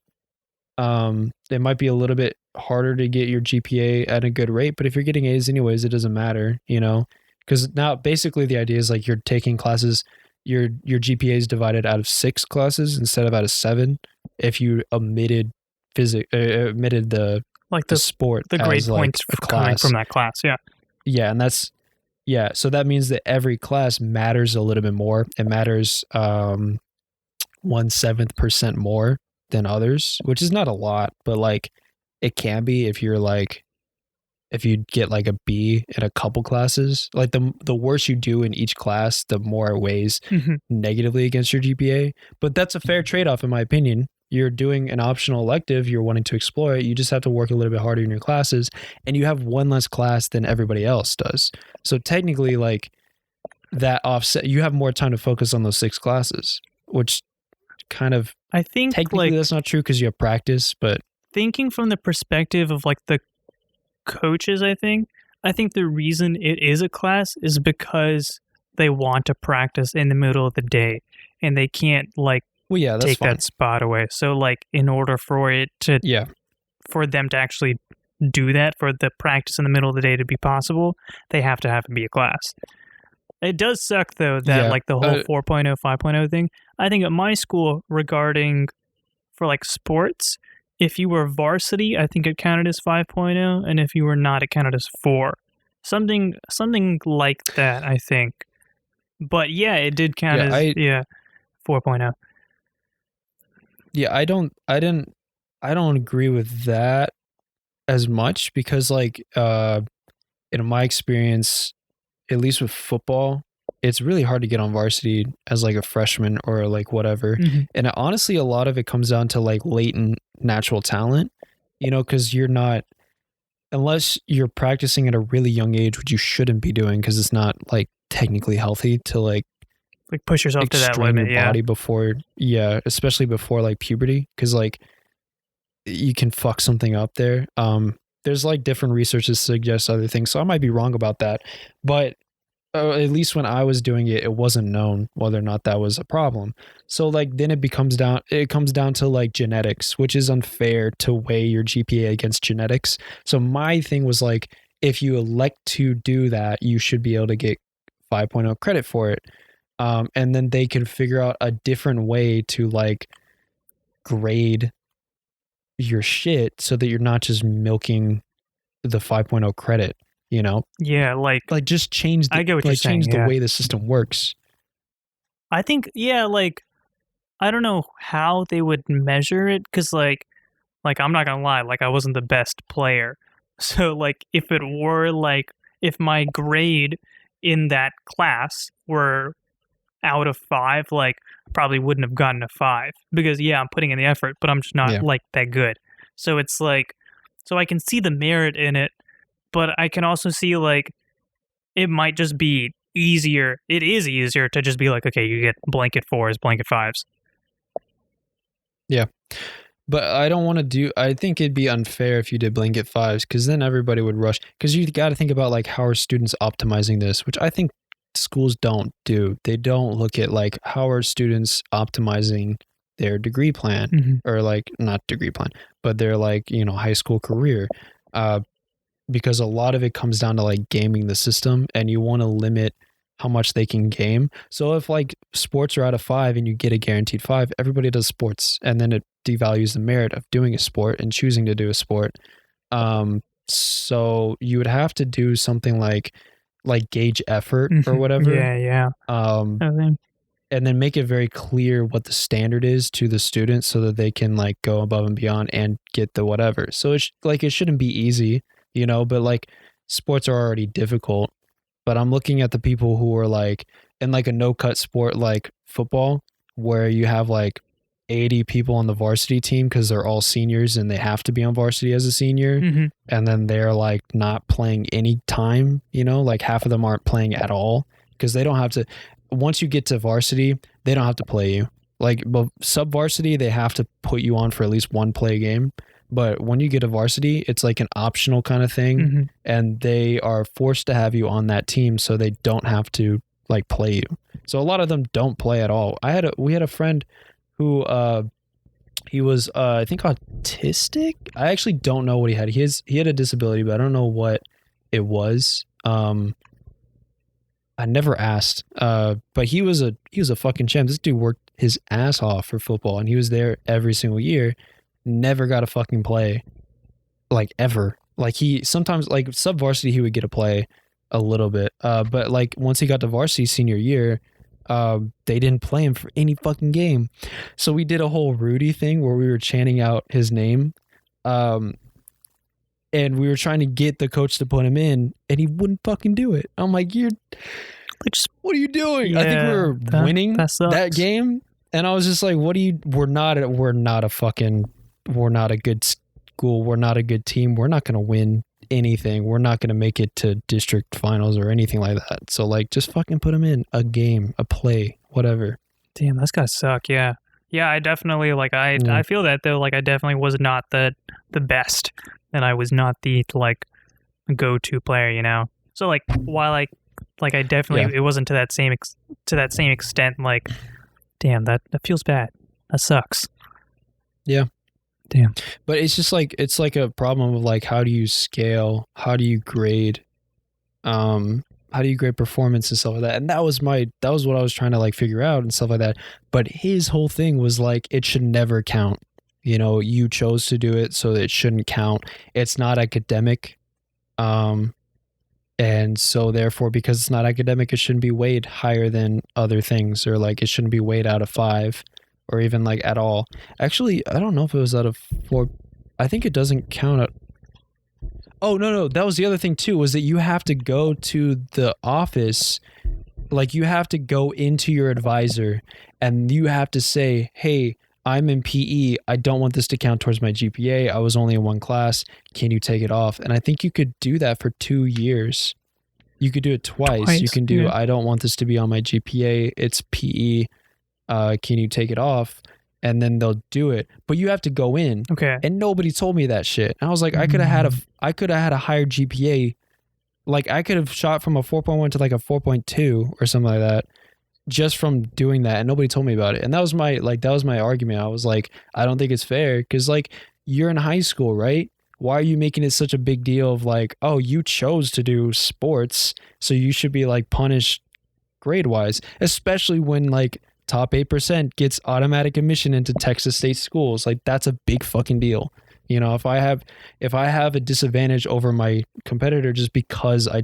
it might be a little bit harder to get your GPA at a good rate, but if you're getting A's anyways, it doesn't matter, because now basically the idea is like you're taking classes, your GPA is divided out of 6 classes instead of out of 7 if you omitted the sport, the grade like points coming from that class. So that means that every class matters a little bit more. It matters 1/7% more than others, which is not a lot, but like it can be if you get like a B in a couple classes. Like the worse you do in each class, the more it weighs negatively against your GPA. But that's a fair trade-off in my opinion. You're doing an optional elective, you're wanting to explore it, you just have to work a little bit harder in your classes, and you have one less class than everybody else does. So technically, like, that offset, you have more time to focus on those 6 classes, which kind of, I think technically that's not true because you have practice, but thinking from the perspective of like the coaches, I think the reason it is a class is because they want to practice in the middle of the day and they can't like take that spot away. So like in order for it to for them to actually do that, for the practice in the middle of the day to be possible, they have to be a class. It does suck though that like the whole 4.0 5.0 thing. I think at my school, regarding for like sports, if you were varsity, I think it counted as 5.0, and if you were not, it counted as 4. Something like that, I think. But yeah, it did count as 4.0. Yeah, I don't agree with that as much because like in my experience, at least with football, it's really hard to get on varsity as like a freshman or like whatever. And honestly, a lot of it comes down to like latent natural talent, because you're not, unless you're practicing at a really young age, which you shouldn't be doing because it's not like technically healthy to like push yourself to that limit, your body before, especially before like puberty, because like you can fuck something up there. There's like different researches suggest other things, so I might be wrong about that, but at least when I was doing it, it wasn't known whether or not that was a problem. So like then it comes down to like genetics, which is unfair to weigh your GPA against genetics. So my thing was like, if you elect to do that, you should be able to get 5.0 credit for it. And then they can figure out a different way to like grade your shit so that you're not just milking the 5.0 credit. Like just change the, I get what you're saying, change the way the system works. I think like I don't know how they would measure it, because like I'm not gonna lie, like I wasn't the best player, so like if it were like if my grade in that class were out of 5, like probably wouldn't have gotten a 5, because I'm putting in the effort, but I'm just not like that good. So it's like, so I can see the merit in it, but I can also see like it might just be easier. It is easier to just be like, okay, you get blanket 4s, blanket 5s. Yeah. But I don't want to do. I think it'd be unfair if you did blanket 5s, because then everybody would rush. Because you got to think about like how are students optimizing this, which I think schools don't do. They don't look at like how are students optimizing their degree plan, or like not degree plan, but their like high school career. Because a lot of it comes down to like gaming the system, and you want to limit how much they can game. So if like sports are out of 5 and you get a guaranteed 5, everybody does sports, and then it devalues the merit of doing a sport and choosing to do a sport. So you would have to do something like gauge effort or whatever. Yeah. And then make it very clear what the standard is to the students so that they can like go above and beyond and get the whatever. So it shouldn't be easy, but like sports are already difficult. But I'm looking at the people who are like in like a no-cut sport like football, where you have like 80 people on the varsity team because they're all seniors and they have to be on varsity as a senior. And then they're like not playing any time, like half of them aren't playing at all because they don't have to. Once you get to varsity, they don't have to play you. Like sub-varsity, they have to put you on for at least one play game. But when you get to varsity, it's like an optional kind of thing, and they are forced to have you on that team so they don't have to like play you. So a lot of them don't play at all. We had a friend who he was I think autistic. I actually don't know what he had. He had a disability, but I don't know what it was. I never asked. But he was a fucking champ. This dude worked his ass off for football, and he was there every single year. Never got a fucking play, like ever. Like he sometimes like sub varsity he would get a play a little bit, but like once he got to varsity senior year, they didn't play him for any fucking game. So we did a whole Rudy thing where we were chanting out his name, and we were trying to get the coach to put him in, and he wouldn't fucking do it. I'm like, what are you doing? Yeah, I think we were winning that game, and I was just like, we're not a good school. We're not a good team. We're not going to win anything. We're not going to make it to district finals or anything like that. So like, just fucking put him in a game, a play, whatever. Damn, that's gotta suck. Yeah. I definitely I feel that though. Like I definitely was not the best, and I was not the like go-to player. So like while I definitely it wasn't to that same extent. Like, damn, that feels bad. That sucks. Yeah. Damn. But it's just like, it's like a problem of like, how do you scale? How do you grade? How do you grade performance and stuff like that? And that was what I was trying to like figure out and stuff like that. But his whole thing was like, it should never count. You chose to do it, so it shouldn't count. It's not academic. And so therefore, because it's not academic, it shouldn't be weighed higher than other things, or like it shouldn't be weighed out of 5. Or even like at all. Actually, I don't know if it was out of 4. I think it doesn't count at. Oh, no. That was the other thing too, was that you have to go to the office. Like you have to go into your advisor and you have to say, hey, I'm in PE. I don't want this to count towards my GPA. I was only in one class. Can you take it off? And I think you could do that for 2 years. You could do it twice. You can do, I don't want this to be on my GPA. It's PE. Can you take it off? And then they'll do it, but you have to go in. Okay. And nobody told me that shit. And I was like, I could have had a higher GPA. Like I could have shot from a 4.1 to like a 4.2 or something like that, just from doing that. And nobody told me about it. And that was my argument. I was like, I don't think it's fair, because like you're in high school, right? Why are you making it such a big deal of like, oh, you chose to do sports, so you should be like punished grade wise, especially when like top 8% gets automatic admission into Texas state schools. Like that's a big fucking deal. If I have a disadvantage over my competitor just because I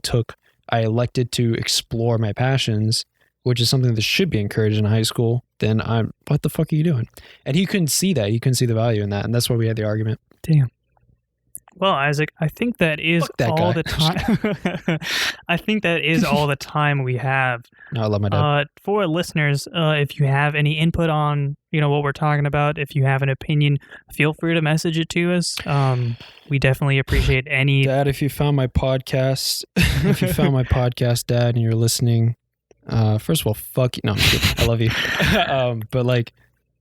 elected to explore my passions, which is something that should be encouraged in high school, then what the fuck are you doing? And he couldn't see that. He couldn't see the value in that. And that's why we had the argument. Damn. Well, Isaac, I think that is all the time. I think that is all the time we have. No, I love my dad. For listeners, if you have any input on what we're talking about, if you have an opinion, feel free to message it to us. We definitely appreciate any. Dad, if you found my podcast, Dad, and you're listening, first of all, fuck you. No, I'm kidding. I love you. But like,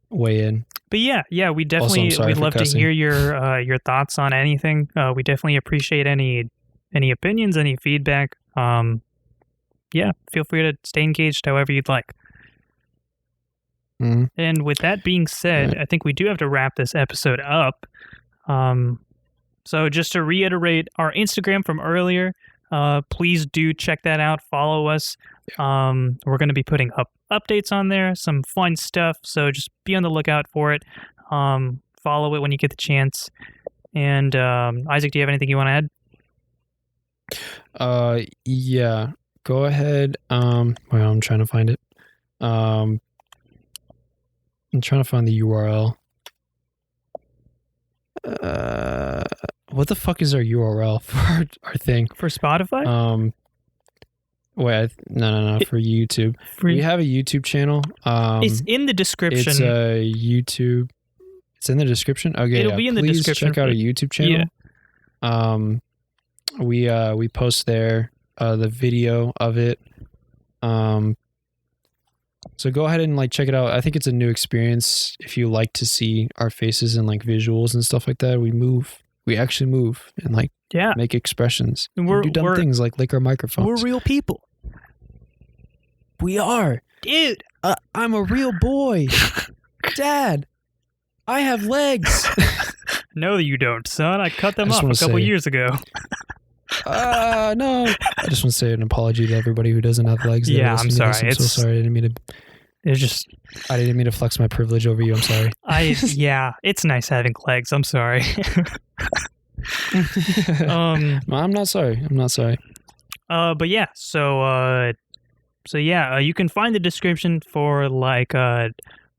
weigh in. But yeah, we definitely we'd love to hear your thoughts on anything. We definitely appreciate any opinions, any feedback. Yeah, feel free to stay engaged however you'd like. Mm-hmm. And with that being said, I think we do have to wrap this episode up. So just to reiterate our Instagram from earlier, please do check that out. Follow us. We're going to be putting up updates on there, some fun stuff. So just be on the lookout for it. Follow it when you get the chance. And Isaac, do you have anything you want to add? Yeah. Go ahead. Well, I'm trying to find it. I'm trying to find the URL. What the fuck is our URL for our thing? For Spotify? Wait, no. For YouTube. We have a YouTube channel. It's in the description. It's a YouTube. It's in the description. Okay, it'll be in the description. Please check out our YouTube channel. Yeah. We post there the video of it. So go ahead and like check it out. I think it's a new experience if you like to see our faces and like visuals and stuff like that. We actually move and like make expressions. And we do dumb things like lick our microphones. We're real people. We are. Dude. I'm a real boy. Dad, I have legs. No, you don't, son. I cut them off a couple years ago. No. I just want to say an apology to everybody who doesn't have legs. Yeah, I'm sorry. I'm so sorry. I didn't mean to flex my privilege over you. I'm sorry. Yeah, it's nice having legs. I'm sorry. I'm not sorry. But yeah, so yeah, you can find the description for like our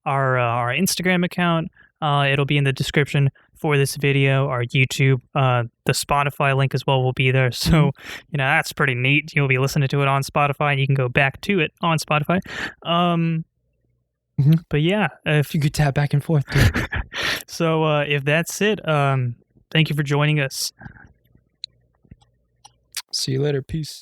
Instagram account. It'll be in the description for this video. Our YouTube, the Spotify link as well will be there. So, that's pretty neat. You'll be listening to it on Spotify and you can go back to it on Spotify. But yeah, if you could tap back and forth. Dude. So, if that's it, thank you for joining us. See you later. Peace.